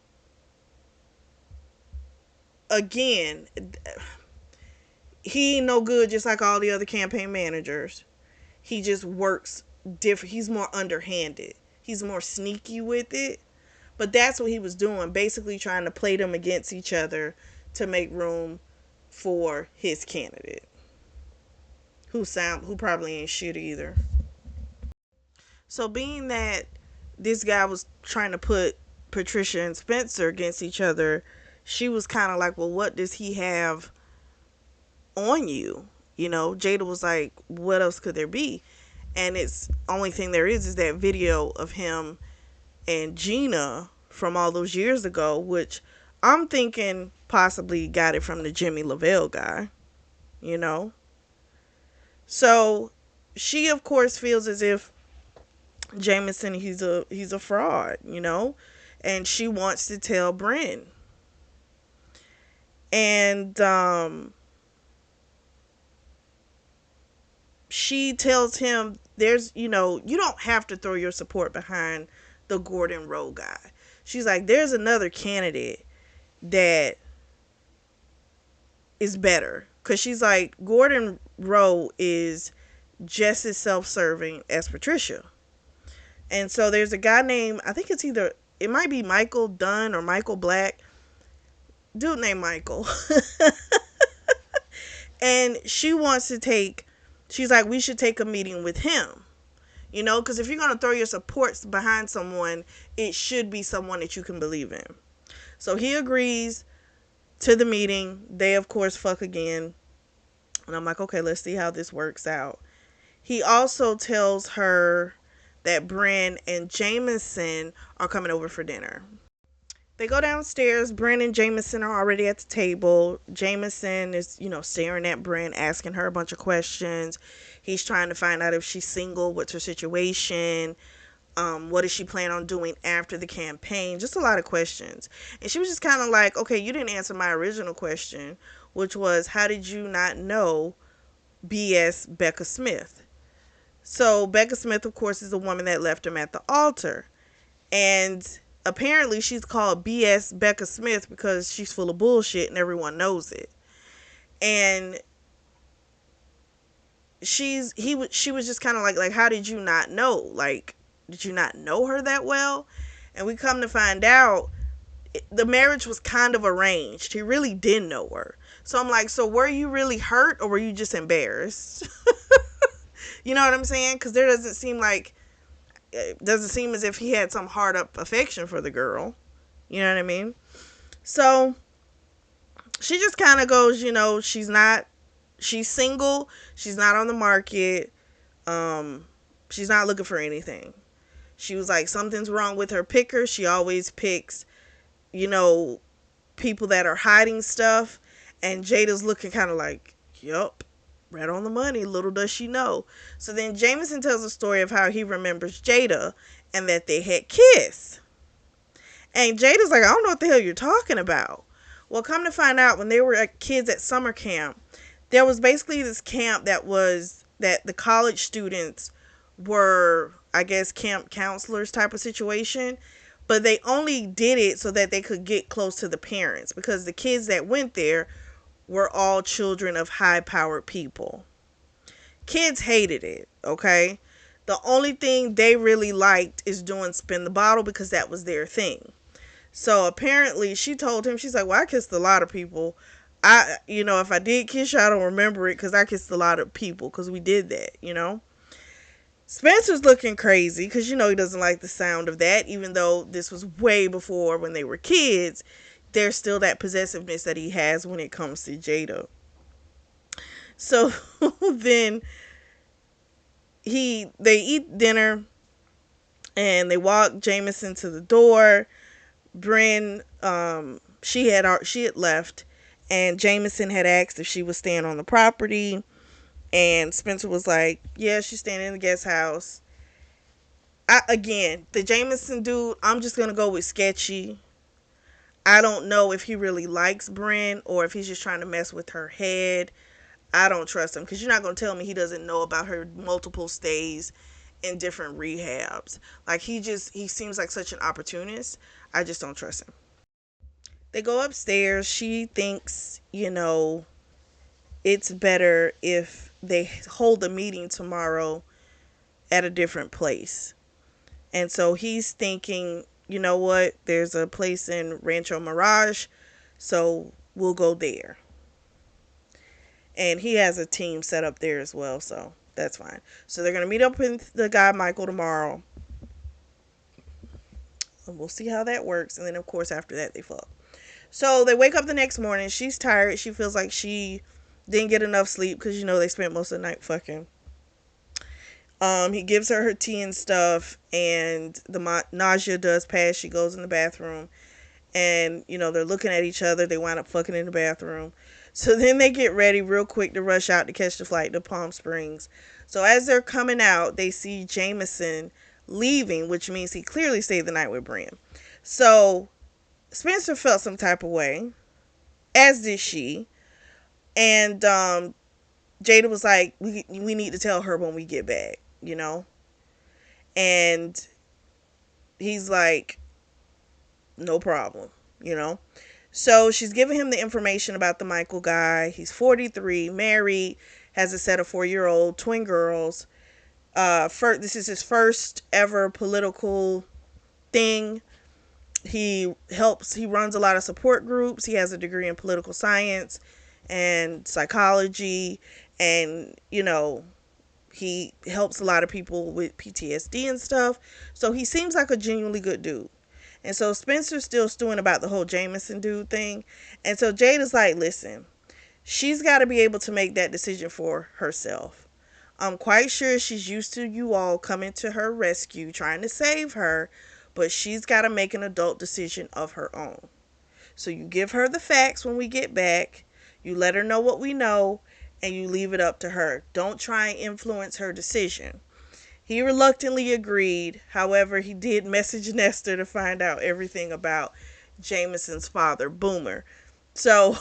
again, he ain't no good, just like all the other campaign managers. He just works different. He's more underhanded. He's more sneaky with it. But that's what he was doing, basically trying to play them against each other to make room for his candidate, who probably ain't shit either. So being that this guy was trying to put Patricia and Spencer against each other, she was kind of like, well, what does he have on you? You know, Jada was like, what else could there be? And it's only thing there is that video of him and Gina from all those years ago, which I'm thinking possibly got it from the Jimmy Lavelle guy, you know. So she of course feels as if Jameson, he's a fraud, you know, and she wants to tell Bryn. And she tells him there's, you know, you don't have to throw your support behind the Gordon Rowe guy. She's like, there's another candidate that is better. Because she's like, Gordon Rowe is just as self-serving as Patricia. And so there's a guy named, I think it might be Michael Dunn or Michael Black. Dude named Michael. And she's like, we should take a meeting with him. You know, because if you're going to throw your supports behind someone, it should be someone that you can believe in. So he agrees to the meeting. They, of course, fuck again. And I'm like, okay, let's see how this works out. He also tells her that Bryn and Jameson are coming over for dinner. They go downstairs. Bryn and Jameson are already at the table. Jameson is, you know, staring at Bryn, asking her a bunch of questions. He's trying to find out if she's single, what's her situation, what does she plan on doing after the campaign, just a lot of questions. And she was just kind of like, okay, you didn't answer my original question, which was, how did you not know B.S. Becca Smith? So Becca Smith, of course, is the woman that left him at the altar. And apparently she's called B.S. Becca Smith because she's full of bullshit and everyone knows it. And she was just kind of like, how did you not know? Like, did you not know her that well? And we come to find out the marriage was kind of arranged. He really didn't know her. So I'm like, so were you really hurt or were you just embarrassed? You know what I'm saying? Because it doesn't seem as if he had some hard up affection for the girl. You know what I mean? So she just kind of goes, you know, she's single. She's not on the market. She's not looking for anything. She was like, something's wrong with her picker. She always picks, you know, people that are hiding stuff. And Jada's looking kind of like, yup, right on the money. Little does she know. So then Jameson tells a story of how he remembers Jada and that they had kissed. And Jada's like, I don't know what the hell you're talking about. Well, come to find out, when they were kids at summer camp, there was basically this camp that the college students were, I guess, camp counselors type of situation. But they only did it so that they could get close to the parents, because the kids that went there were all children of high powered people. Kids hated it, okay? The only thing they really liked is doing spin the bottle, because that was their thing. So apparently she told him, she's like, well, I kissed a lot of people. If I did kiss you, I don't remember it, because I kissed a lot of people because we did that. Spencer's looking crazy because, he doesn't like the sound of that, even though this was way before when they were kids. There's still that possessiveness that he has when it comes to Jada. So then they eat dinner and they walk Jameson to the door. Bryn, she had left, and Jameson had asked if she was staying on the property, and Spencer was like, yeah, she's staying in the guest house. Again, the Jameson dude, I'm just gonna go with sketchy. I don't know if he really likes Bryn or if he's just trying to mess with her head. I don't trust him, because you're not gonna tell me he doesn't know about her multiple stays in different rehabs. Like, he seems like such an opportunist. I just don't trust him. They go upstairs. She thinks, it's better if they hold a meeting tomorrow at a different place. And so he's thinking, you know what, there's a place in Rancho Mirage, so we'll go there. And he has a team set up there as well, so that's fine. So they're going to meet up with the guy Michael tomorrow. And we'll see how that works. And then, of course, after that, they fuck. So they wake up the next morning. She's tired. She feels like she didn't get enough sleep because, they spent most of the night fucking. He gives her tea and stuff, and the nausea does pass. She goes in the bathroom, and, they're looking at each other. They wind up fucking in the bathroom. So then they get ready real quick to rush out to catch the flight to Palm Springs. So as they're coming out, they see Jameson leaving, which means he clearly stayed the night with Bryn. So Spencer felt some type of way, as did she. And Jada was like, we need to tell her when we get back, And he's like, no problem, So she's giving him the information about the Michael guy. He's 43, married, has a set of 4-year-old twin girls. This is his first ever political thing. He runs a lot of support groups. He has a degree in political science and psychology, and he helps a lot of people with PTSD and stuff. So he seems like a genuinely good dude. And so Spencer's still stewing about the whole Jameson dude thing. And so Jada's like, listen, she's got to be able to make that decision for herself. I'm quite sure she's used to you all coming to her rescue, trying to save her, but she's got to make an adult decision of her own. So you give her the facts when we get back, you let her know what we know, and you leave it up to her. Don't try and influence her decision. He reluctantly agreed. However, he did message Nestor to find out everything about Jameson's father, Boomer. So,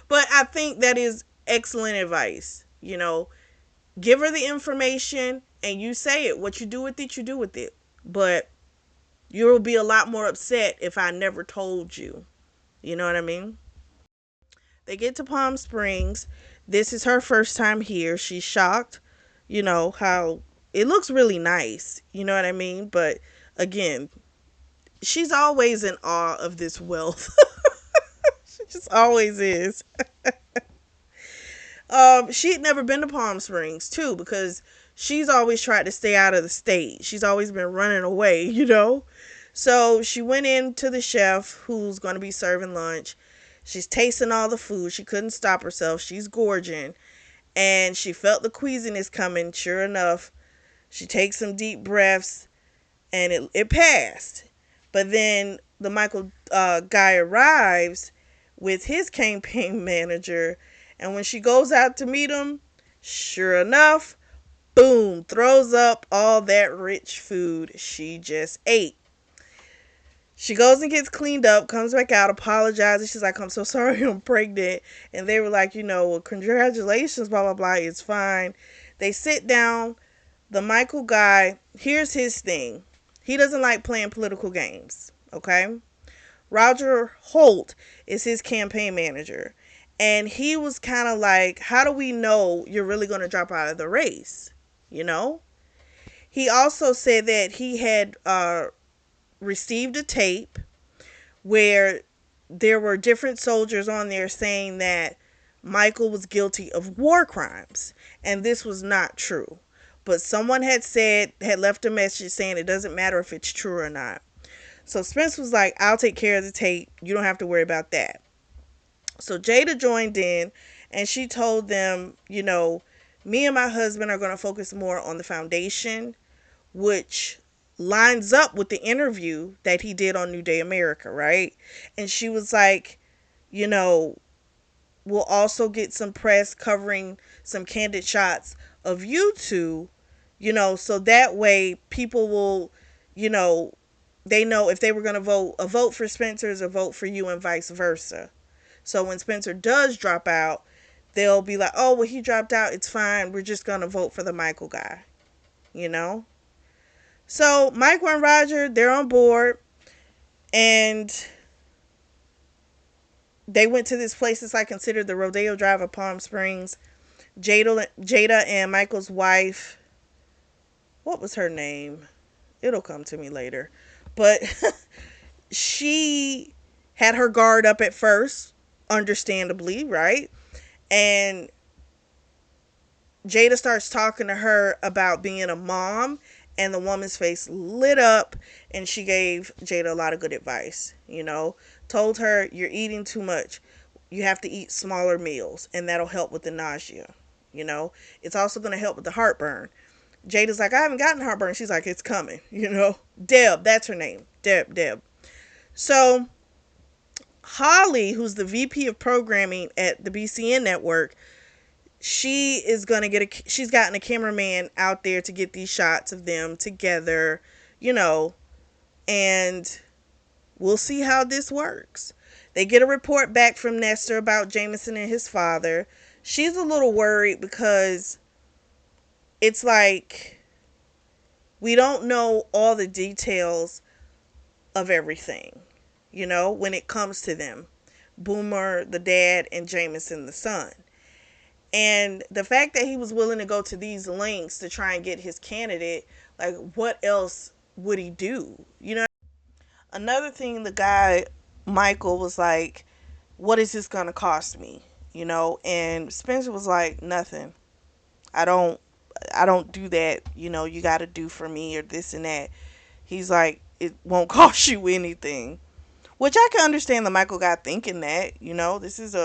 but I think that is excellent advice. Give her the information and you say it. What you do with it, you do with it. But you'll be a lot more upset if I never told you. You know what I mean? They get to Palm Springs. This is her first time here. She's shocked, how it looks really nice. You know what I mean? But again, she's always in awe of this wealth. She just always is. She'd never been to Palm Springs too, because she's always tried to stay out of the state. She's always been running away, So she went in to the chef who's going to be serving lunch. She's tasting all the food. She couldn't stop herself. She's gorging. And she felt the queasiness coming. Sure enough, she takes some deep breaths and it passed. But then the Michael guy arrives with his campaign manager. And when she goes out to meet him, sure enough, boom, throws up all that rich food she just ate. She goes and gets cleaned up, comes back out, apologizes. She's like, I'm so sorry I'm pregnant. And they were like, well, congratulations, blah, blah, blah. It's fine. They sit down. The Michael guy, here's his thing. He doesn't like playing political games, okay? Roger Holt is his campaign manager. And he was kind of like, how do we know you're really going to drop out of the race? You know? He also said that he had received a tape where there were different soldiers on there saying that Michael was guilty of war crimes. And this was not true. But someone had left a message saying it doesn't matter if it's true or not. So Spence was like, I'll take care of the tape. You don't have to worry about that. So Jada joined in and she told them, me and my husband are going to focus more on the foundation, which lines up with the interview that he did on New Day America, right? And she was like, we'll also get some press covering some candid shots of you two, so that way people will, they know if they were going to vote, a vote for Spencer is a vote for you and vice versa. So when Spencer does drop out, they'll be like, oh, well, he dropped out. It's fine. We're just going to vote for the Michael guy, So Michael and Roger, they're on board. And they went to this place that's like considered the Rodeo Drive of Palm Springs. Jada and Michael's wife, what was her name? It'll come to me later. But she had her guard up at first, understandably, right? And Jada starts talking to her about being a mom, and the woman's face lit up, and she gave Jada a lot of good advice, told her, you're eating too much. You have to eat smaller meals, and that'll help with the nausea. It's also going to help with the heartburn. Jada's like, I haven't gotten heartburn. She's like, it's coming, Deb, that's her name. Deb. So Holly, who's the VP of programming at the BCN network, she's gotten a cameraman out there to get these shots of them together, and we'll see how this works. They get a report back from Nestor about Jameson and his father. She's a little worried because it's like we don't know all the details of everything, when it comes to them. Boomer, the dad, and Jameson, the son. And the fact that he was willing to go to these lengths to try and get his candidate, like, what else would he do? Another thing, the guy, Michael, was like, what is this going to cost me? And Spencer was like, nothing. I don't do that. You got to do for me or this and that. He's like, it won't cost you anything. Which I can understand the Michael guy thinking that, this is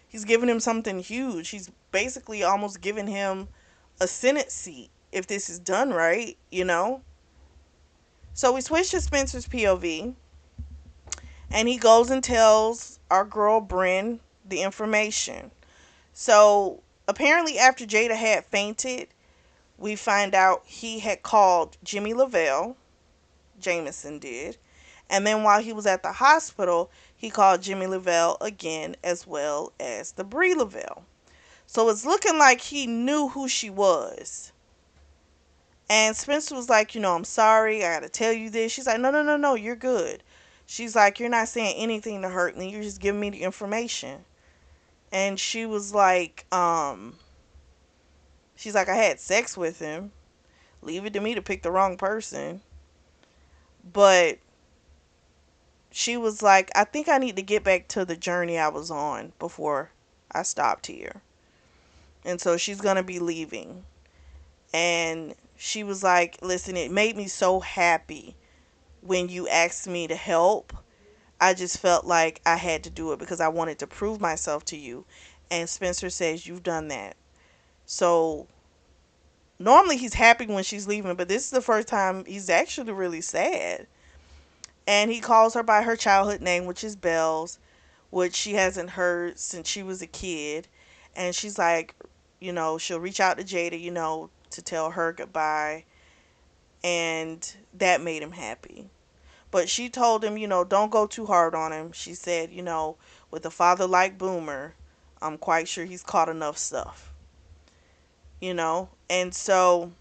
he's giving him something huge. He's basically almost giving him a Senate seat if this is done right, So we switch to Spencer's POV, and he goes and tells our girl Bryn the information. So apparently after Jada had fainted, we find out he had called Jimmy Lavelle. Jameson did. And then while he was at the hospital, he called Jimmy Lavelle again, as well as the Brie Lavelle. So it's looking like he knew who she was. And Spencer was like, I'm sorry, I gotta tell you this. She's like, no, you're good. She's like, you're not saying anything to hurt me, you're just giving me the information. And she was like, she's like, I had sex with him. Leave it to me to pick the wrong person. But she was like, I think I need to get back to the journey I was on before I stopped here. And so she's going to be leaving. And she was like, listen, it made me so happy when you asked me to help. I just felt like I had to do it because I wanted to prove myself to you. And Spencer says, you've done that. So normally he's happy when she's leaving, but this is the first time he's actually really sad. And he calls her by her childhood name, which is Bells, which she hasn't heard since she was a kid. And she's like, she'll reach out to Jada, to tell her goodbye. And that made him happy. But she told him, don't go too hard on him. She said, with a father like Boomer, I'm quite sure he's caught enough stuff. And so,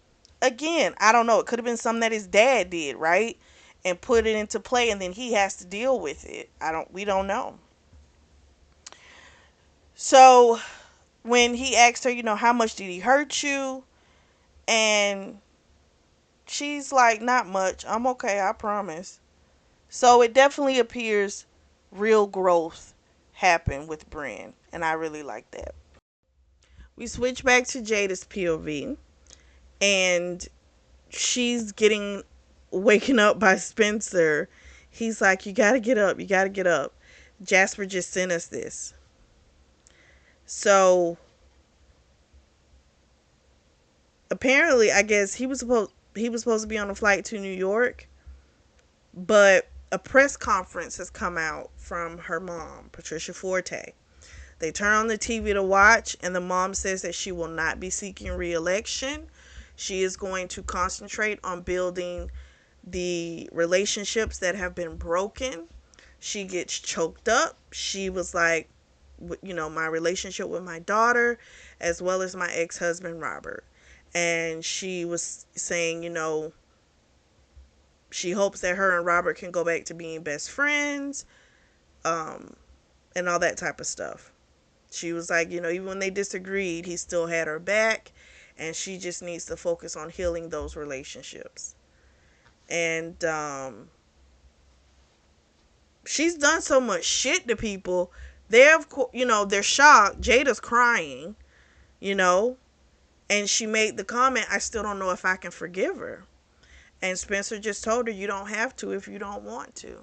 again, I don't know. It could have been something that his dad did, right? And put it into play, and then he has to deal with it. We don't know. So, when he asked her, how much did he hurt you? And she's like, not much. I'm okay, I promise. So it definitely appears real growth happened with Bren, and I really like that. We switch back to Jada's POV, and she's getting waken up by Spencer. He's like, you gotta get up, you gotta get up. Jasper just sent us this. So apparently, I guess he was supposed to be on a flight to New York, but a press conference has come out from her mom, Patricia Forte. They turn on the TV to watch, and the mom says that she will not be seeking re-election. She is going to concentrate on building the relationships that have been broken. She gets choked up. She was like, my relationship with my daughter, as well as my ex-husband, Robert. And she was saying, she hopes that her and Robert can go back to being best friends, and all that type of stuff. She was like, even when they disagreed, he still had her back, and she just needs to focus on healing those relationships. And she's done so much shit to people. They're shocked. Jada's crying, and she made the comment, I still don't know if I can forgive her. And Spencer just told her, you don't have to if you don't want to.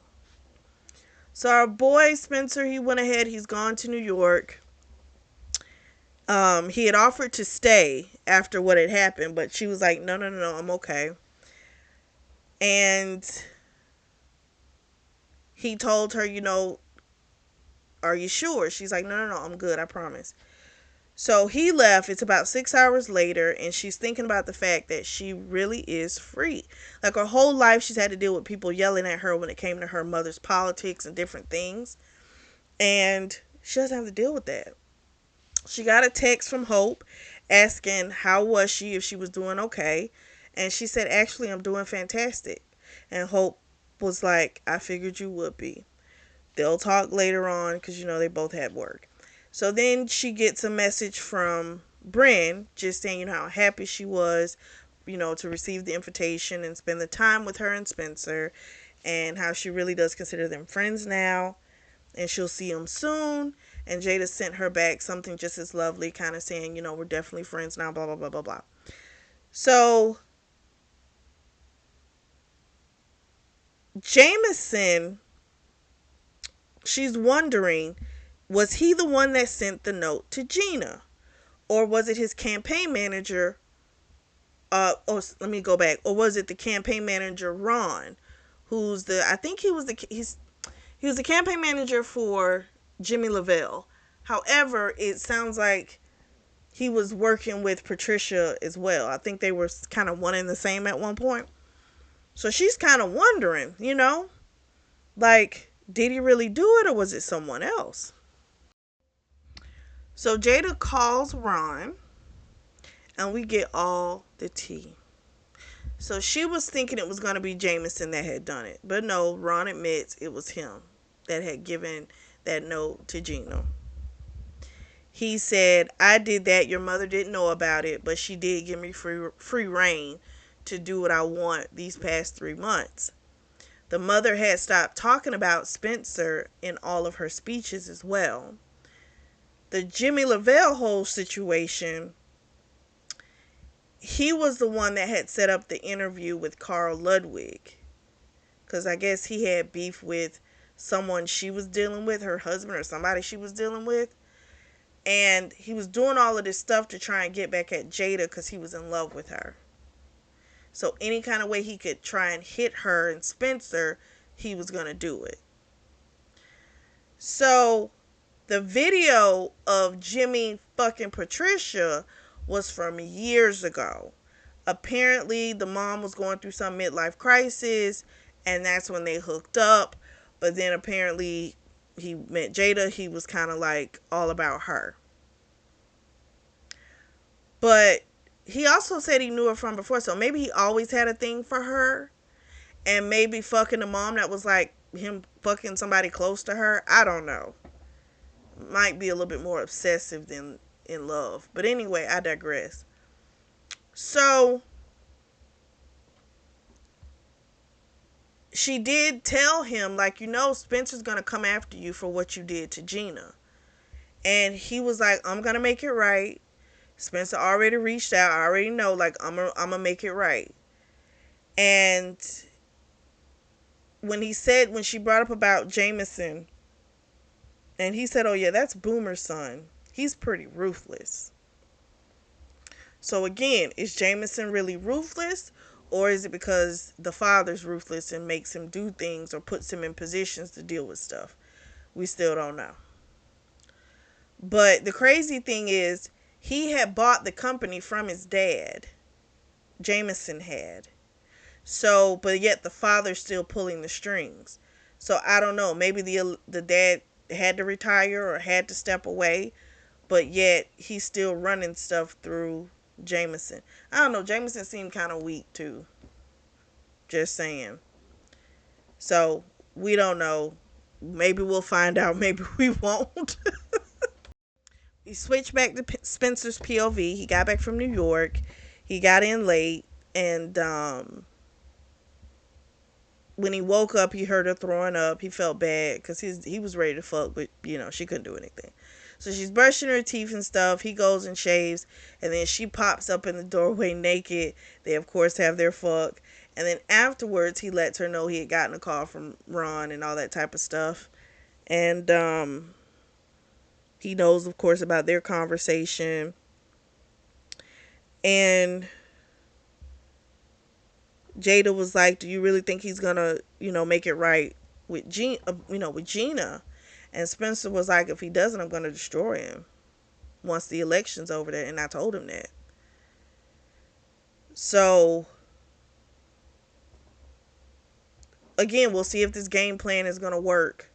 So our boy Spencer, he went ahead. He's gone to New York. He had offered to stay after what had happened, but she was like, no, no, no, no, I'm okay. And he told her, are you sure? She's like, no, no, no, I'm good, I promise. So he left. It's about 6 hours later, and she's thinking about the fact that she really is free. Like, her whole life, she's had to deal with people yelling at her when it came to her mother's politics and different things. And she doesn't have to deal with that. She got a text from Hope asking how was she, if she was doing okay. And she said, actually, I'm doing fantastic. And Hope was like, I figured you would be. They'll talk later on because, they both had work. So then she gets a message from Bren just saying, how happy she was, to receive the invitation and spend the time with her and Spencer, and how she really does consider them friends now, and she'll see them soon. And Jada sent her back something just as lovely, kind of saying, we're definitely friends now, blah, blah, blah, blah, blah. So Jameson, she's wondering, was he the one that sent the note to Gina? Or was it his campaign manager? Let me go back. Or was it the campaign manager, Ron, who's I think he was the campaign manager for Jimmy Lavelle. However, it sounds like he was working with Patricia as well. I think they were kind of one and the same at one point. So she's kind of wondering, like, did he really do it or was it someone else? So Jada calls Ron, and we get all the tea. So she was thinking it was going to be Jameson that had done it. But no, Ron admits it was him that had given that note to Gina. He said, I did that. Your mother didn't know about it, but she did give me free reign to do what I want these past 3 months. The mother had stopped talking about Spencer in all of her speeches as well. The Jimmy Lavelle whole situation, he was the one that had set up the interview with Carl Ludwig. Because I guess he had beef with someone she was dealing with, her husband or somebody she was dealing with. And he was doing all of this stuff to try and get back at Jada because he was in love with her. So any kind of way he could try and hit her and Spencer, he was going to do it. So The video of Jimmy fucking Patricia was from years ago. Apparently, the mom was going through some midlife crisis, and that's when they hooked up. But then apparently, he met Jada. He was kind of like all about her. But he also said he knew her from before, so maybe he always had a thing for her. And maybe fucking the mom that was like him fucking somebody close to her. I don't know. Might be a little bit more obsessive than in love. But anyway, I digress. So she did tell him, like, Spencer's gonna come after you for what you did to Gina. And he was like, I'm gonna make it right. Spencer already reached out. I already know, like, I'm gonna make it right. And when she brought up about Jameson, and he said, oh yeah, that's Boomer's son. He's pretty ruthless. So again, is Jameson really ruthless? Or is it because the father's ruthless and makes him do things or puts him in positions to deal with stuff? We still don't know. But the crazy thing is, he had bought the company from his dad. Jameson had. So, but yet the father's still pulling the strings. So I don't know. Maybe the dad had to retire or had to step away, but yet he's still running stuff through Jameson. I don't know. Jameson seemed kind of weak too. Just saying. So we don't know. Maybe we'll find out. Maybe we won't. We switched back to Spencer's POV. He got back from New York. He got in late, and when he woke up, he heard her throwing up. He felt bad because he was ready to fuck, but she couldn't do anything. So she's brushing her teeth and stuff. He goes and shaves, and then she pops up in the doorway naked. They of course have their fuck, and then afterwards he lets her know he had gotten a call from Ron and all that type of stuff, and he knows of course about their conversation, and Jada was like, do you really think he's gonna, make it right with Gina? And Spencer was like, if he doesn't, I'm gonna destroy him once the election's over there. And I told him that. So again, we'll see if this game plan is gonna work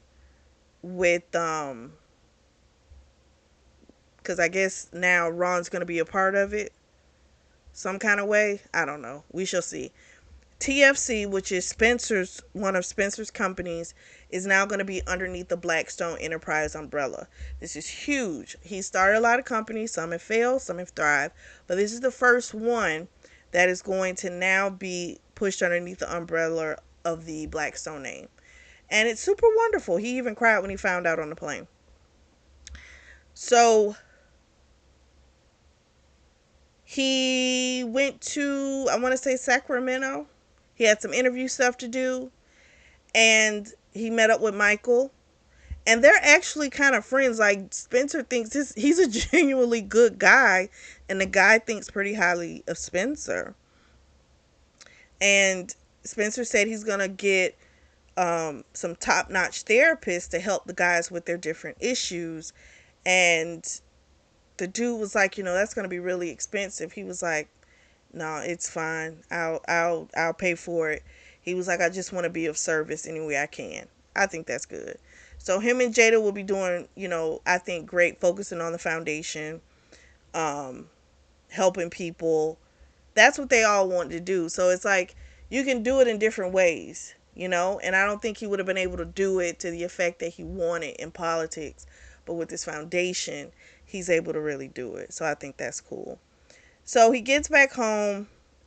with because I guess now Ron's gonna be a part of it some kind of way. I don't know. We shall see. TFC, which is one of Spencer's companies, is now going to be underneath the Blackstone Enterprise umbrella. This is huge. He started a lot of companies. Some have failed, some have thrived. But this is the first one that is going to now be pushed underneath the umbrella of the Blackstone name. And it's super wonderful. He even cried when he found out on the plane. So he went to, I want to say, Sacramento. He had some interview stuff to do, and he met up with Michael, and they're actually kind of friends. Like, Spencer thinks he's a genuinely good guy, and the guy thinks pretty highly of Spencer. And Spencer said he's gonna get some top-notch therapists to help the guys with their different issues, and the dude was like, that's gonna be really expensive. He was like, no, it's fine. I'll pay for it. He was like, I just want to be of service any way I can. I think that's good. So him and Jada will be doing, I think great, focusing on the foundation, helping people. That's what they all want to do. So it's like you can do it in different ways, and I don't think he would have been able to do it to the effect that he wanted in politics. But with this foundation, he's able to really do it. So I think that's cool. So he gets back home,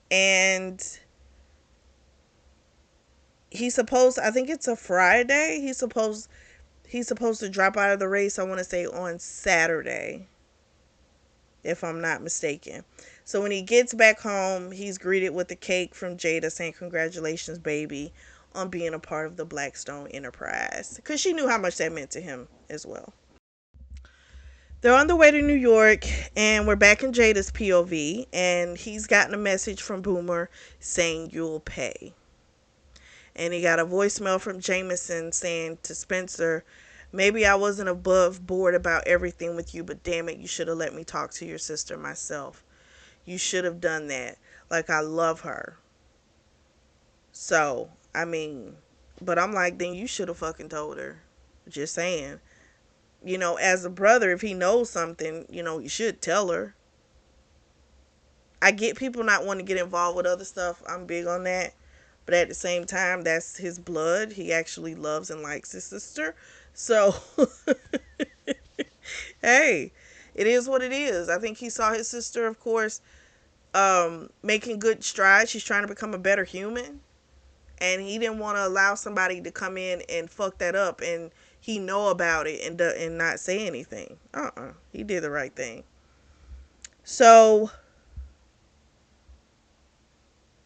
and I think it's a Friday. He's supposed to drop out of the race, I want to say on Saturday, if I'm not mistaken. So when he gets back home, he's greeted with a cake from Jada saying, congratulations, baby, on being a part of the Blackstone Enterprise. Because she knew how much that meant to him as well. They're on the way to New York, and we're back in Jada's POV, and he's gotten a message from Boomer saying you'll pay. And he got a voicemail from Jameson saying to Spencer, Maybe I wasn't above board about everything with you, but damn it, you should have let me talk to your sister myself. You should have done that. Like, I love her. So, I mean, but I'm like, then you should have fucking told her. Just saying. As a brother, if he knows something, you should tell her. I get people not wanting to get involved with other stuff. I'm big on that. But at the same time, that's his blood. He actually loves and likes his sister. So, hey, it is what it is. I think he saw his sister, of course, making good strides. She's trying to become a better human. And he didn't want to allow somebody to come in and fuck that up. And he know about it and not say anything. He did the right thing. So,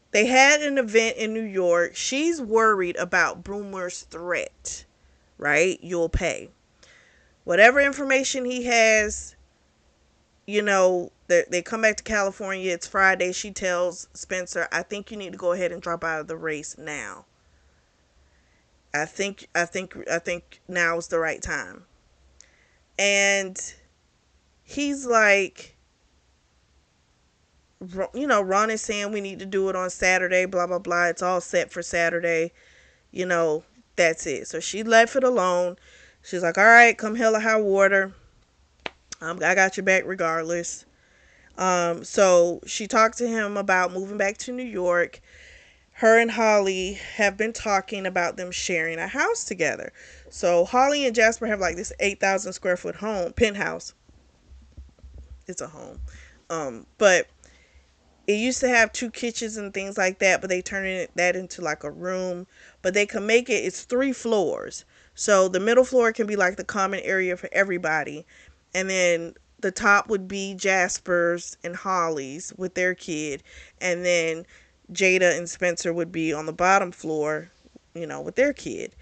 they had an event in New York. She's worried about Boomer's threat, right? You'll pay. Whatever information he has, they come back to California. It's Friday. She tells Spencer, I think you need to go ahead and drop out of the race now. I think now is the right time. And he's like, Ron is saying we need to do it on Saturday, blah, blah, blah. It's all set for Saturday. You know, that's it. So she left it alone. She's like, all right, come hell or high water. I got your back regardless. So she talked to him about moving back to New York. Her and Holly have been talking about them sharing a house together. So Holly and Jasper have like this 8,000 square foot home, penthouse. It's a home. But it used to have two kitchens and things like that, but they turned that into like a room. But they can make it, it's 3 floors. So the middle floor can be like the common area for everybody. And then the top would be Jasper's and Holly's with their kid. And then Jada and Spencer would be on the bottom floor, with their kid.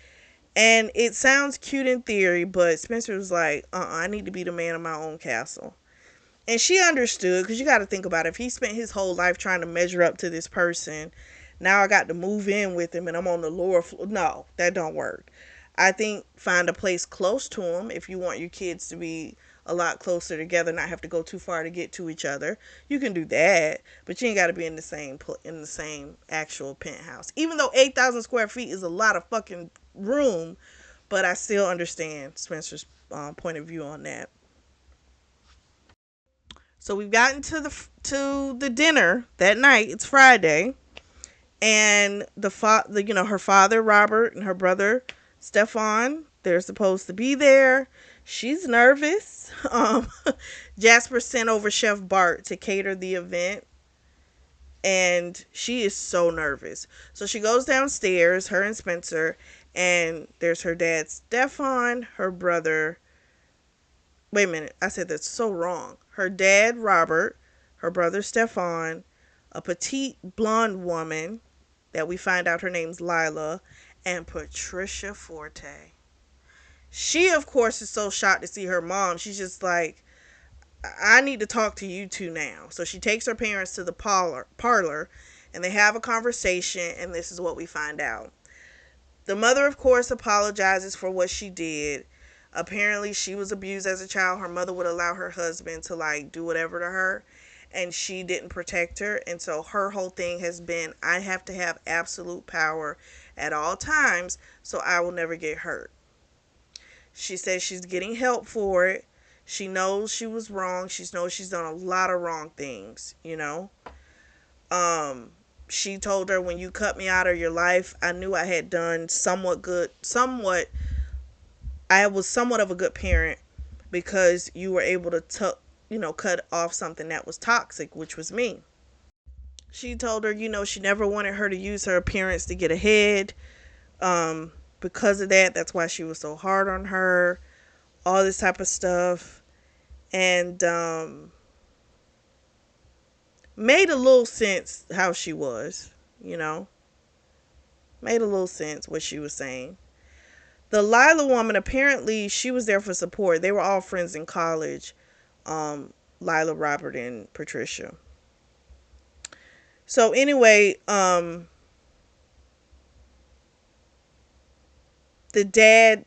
And it sounds cute in theory, but Spencer was like, I need to be the man of my own castle. And she understood, because you got to think about it. If he spent his whole life trying to measure up to this person, now I got to move in with him and I'm on the lower floor. No, that don't work. I think find a place close to him if you want your kids to be a lot closer together, not have to go too far to get to each other. You can do that, but you ain't got to be in the same actual penthouse. Even though 8,000 square feet is a lot of fucking room, but I still understand Spencer's point of view on that. So we've gotten to the dinner that night. It's Friday, and her father Robert and her brother Stefan, they're supposed to be there. She's nervous. Jasper sent over Chef Bart to cater the event, and she is so nervous. So she goes downstairs, her and Spencer, and there's her dad Stefan, her brother. Wait a minute, I said that's so wrong. Her dad Robert, her brother Stefan, a petite blonde woman that we find out her name's Lila, and Patricia Forte. She, of course, is so shocked to see her mom. She's just like, I need to talk to you two now. So she takes her parents to the parlor and they have a conversation, and this is what we find out. The mother, of course, apologizes for what she did. Apparently, she was abused as a child. Her mother would allow her husband to like do whatever to her, and she didn't protect her. And so her whole thing has been, I have to have absolute power at all times so I will never get hurt. She says she's getting help for it. She knows she was wrong. She knows she's done a lot of wrong things. She told her, when you cut me out of your life, I knew I had done I was somewhat of a good parent, because you were able to cut off something that was toxic, which was me. She told her, she never wanted her to use her appearance to get ahead. Because of that, that's why she was so hard on her, all this type of stuff. And made a little sense how she was, made a little sense what she was saying. The Lila woman, apparently she was there for support. They were all friends in college. Lila, Robert, and Patricia. So anyway, the dad,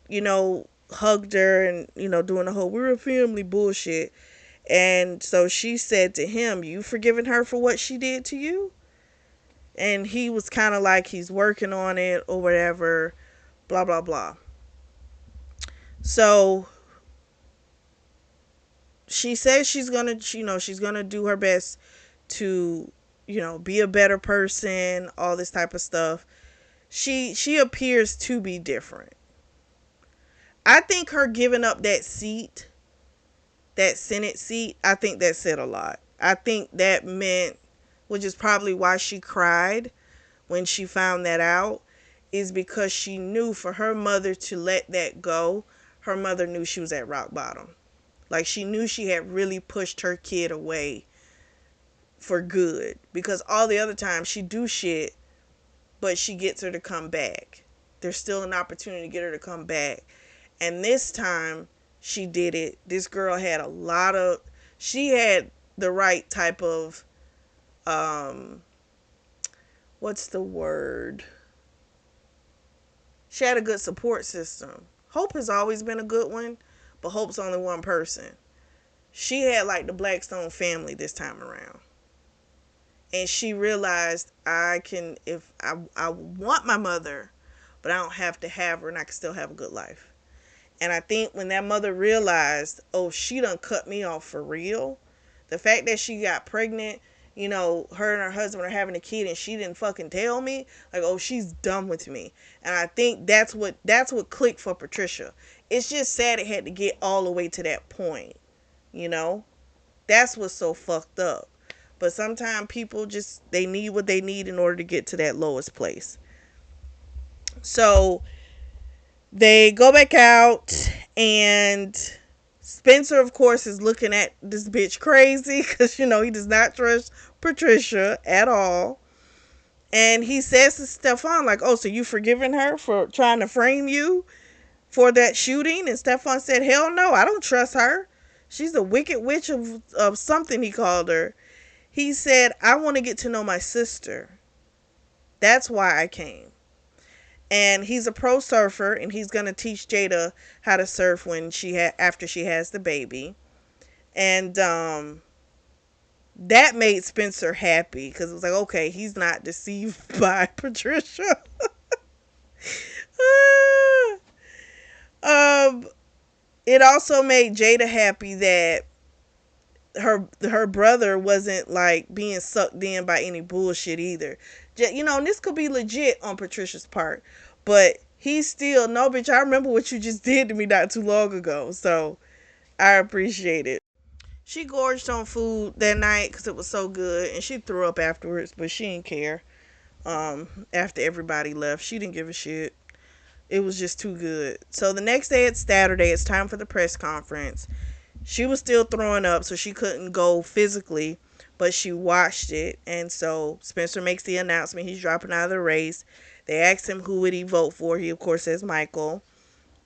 hugged her and, doing the whole we're a family bullshit. And so she said to him, you forgiven her for what she did to you? And he was kind of like he's working on it or whatever, blah, blah, blah. So she says she's gonna do her best to, be a better person, all this type of stuff. She appears to be different. I think her giving up that seat, that Senate seat, I think that said a lot. I think that meant, which is probably why she cried when she found that out, is because she knew for her mother to let that go, her mother knew she was at rock bottom. Like she knew she had really pushed her kid away for good. Because all the other times she do shit, but she gets her to come back. There's still an opportunity to get her to come back. And this time she did it. This girl had she had the right type of, what's the word? She had a good support system. Hope has always been a good one, but Hope's only one person. She had like the Blackstone family this time around. And she realized if I want my mother, but I don't have to have her and I can still have a good life. And I think when that mother realized, oh, she done cut me off for real. The fact that she got pregnant, her and her husband are having a kid and she didn't fucking tell me, like, oh, she's done with me. And I think that's what clicked for Patricia. It's just sad it had to get all the way to that point, you know? That's what's so fucked up. But sometimes people just, they need what they need in order to get to that lowest place. So they go back out, and Spencer, of course, is looking at this bitch crazy because, he does not trust Patricia at all. And he says to Stefan, like, oh, so you forgiving her for trying to frame you for that shooting? And Stefan said, hell no, I don't trust her. She's a wicked witch of something, he called her. He said, I want to get to know my sister. That's why I came. And he's a pro surfer, and he's going to teach Jada how to surf after she has the baby. And that made Spencer happy because it was like, okay, he's not deceived by Patricia. It also made Jada happy that her brother wasn't like being sucked in by any bullshit either. And this could be legit on Patricia's part, but he's still, no bitch, I remember what you just did to me not too long ago, so I appreciate it. She gorged on food that night because it was so good, and she threw up afterwards, but she didn't care. After everybody left, she didn't give a shit. It was just too good. So the next day, it's Saturday, it's time for the press conference. She was still throwing up, so she couldn't go physically, but she watched it. And so Spencer makes the announcement he's dropping out of the race. They asked him who would he vote for. He, of course, says Michael.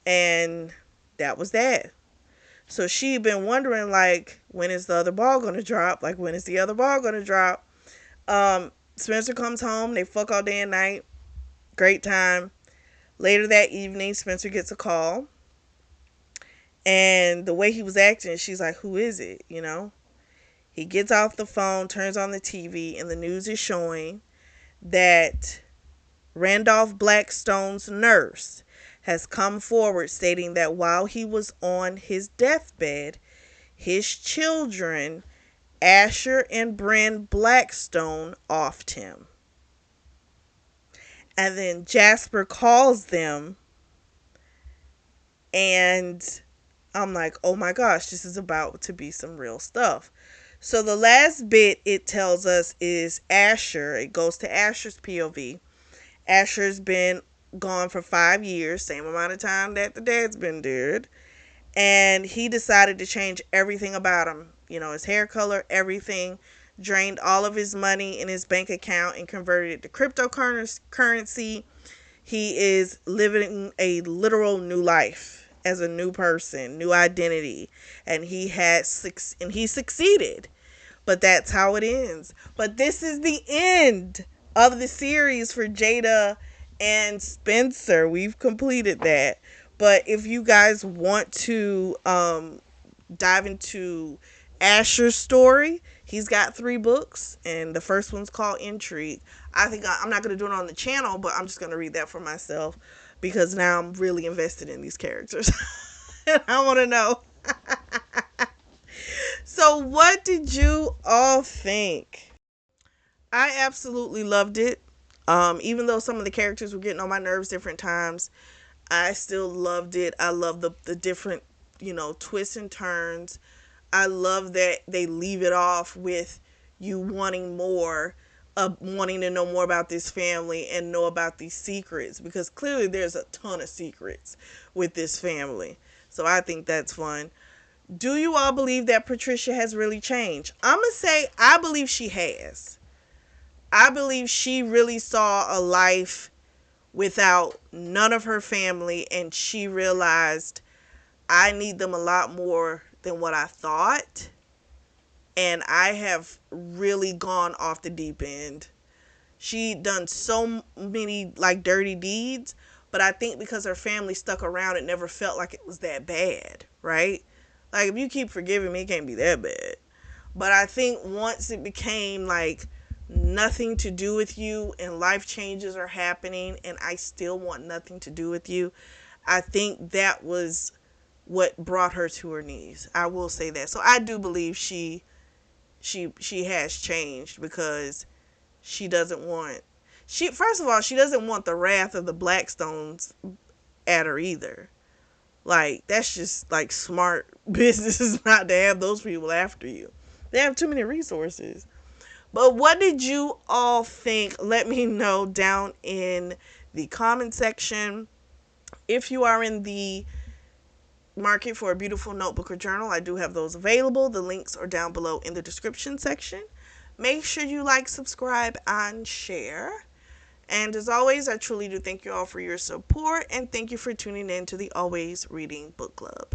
And that was that. So she'd been wondering, like, when is the other ball going to drop? Like, when is the other ball going to drop? Spencer comes home. They fuck all day and night. Great time. Later that evening, Spencer gets a call. And the way he was acting, she's like, who is it? He gets off the phone, turns on the TV, and the news is showing that Randolph Blackstone's nurse has come forward stating that while he was on his deathbed, his children, Asher and Bryn Blackstone, offed him. And then Jasper calls them, and I'm like, oh my gosh, this is about to be some real stuff. So the last bit it tells us is Asher. It goes to Asher's POV. Asher's been gone for 5 years, same amount of time that the dad's been dead. And he decided to change everything about him. His hair color, everything. Drained all of his money in his bank account and converted it to cryptocurrency. He is living a literal new life as a new person, new identity, and he succeeded. But that's how it ends. But this is the end of the series for Jada and Spencer. We've completed that. But if you guys want to dive into Asher's story, he's got 3 books, and the first one's called Intrigue. I think I'm not going to do it on the channel, but I'm just going to read that for myself because now I'm really invested in these characters. And I want to know. So, what did you all think? I absolutely loved it. Even though some of the characters were getting on my nerves different times, I still loved it. I love the different, twists and turns. I love that they leave it off with you wanting more, wanting to know more about this family and know about these secrets, because clearly there's a ton of secrets with this family. So I think that's fun. Do you all believe that Patricia has really changed? I'm going to say I believe she has. I believe she really saw a life without none of her family, and she realized I need them a lot more than what I thought. And I have really gone off the deep end. She done so many like dirty deeds, but I think because her family stuck around, it never felt like it was that bad, right? Like if you keep forgiving me, it can't be that bad. But I think once it became like nothing to do with you and life changes are happening and I still want nothing to do with you, I think that was what brought her to her knees. I will say that. So I do believe she has changed, because she doesn't want, she first of all, she doesn't want the wrath of the Blackstones at her either. Like that's just like smart business not to have those people after you. They have too many resources. But what did you all think? Let me know down in the comment section. If you are in the market for a beautiful notebook or journal, I do have those available. The links are down below in the description section. Make sure you like, subscribe, and share. And as always, I truly do thank you all for your support, and thank you for tuning in to the Always Reading Book Club.